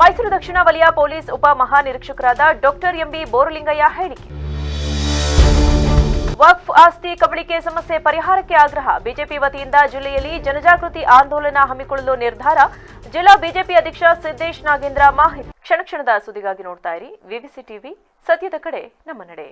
ಮೈಸೂರು ದಕ್ಷಿಣ ವಲಯ ಪೊಲೀಸ್ ಉಪ ಮಹಾನಿರೀಕ್ಷಕರಾದ ಡಾಕ್ಟರ್ ಎಂಬಿ ಬೋರಲಿಂಗಯ್ಯ ಹೇಳಿಕೆ. ವಕ್ಫ್ ಆಸ್ತಿ ಕಬಳಿಕೆ ಸಮಸ್ಯೆ ಪರಿಹಾರಕ್ಕೆ ಆಗ್ರಹ, ಬಿಜೆಪಿ ವತಿಯಿಂದ ಜಿಲ್ಲೆಯಲ್ಲಿ ಜನಜಾಗೃತಿ ಆಂದೋಲನ ಹಮ್ಮಿಕೊಳ್ಳಲು ನಿರ್ಧಾರ. ಜಿಲ್ಲಾ ಬಿಜೆಪಿ ಅಧ್ಯಕ್ಷ ಸಿದ್ದೇಶ್ ನಾಗೇಂದ್ರ ಮಾಹಿತಿ. ಕ್ಷಣ ಕ್ಷಣದ ಸುದ್ದಿಗಾಗಿ ನೋಡ್ತಾ ಇರಿ ವಿವಿಸಿ ಟಿವಿ, ಸತ್ಯದ ಕಡೆ ನಮ್ಮ ನಡೆ.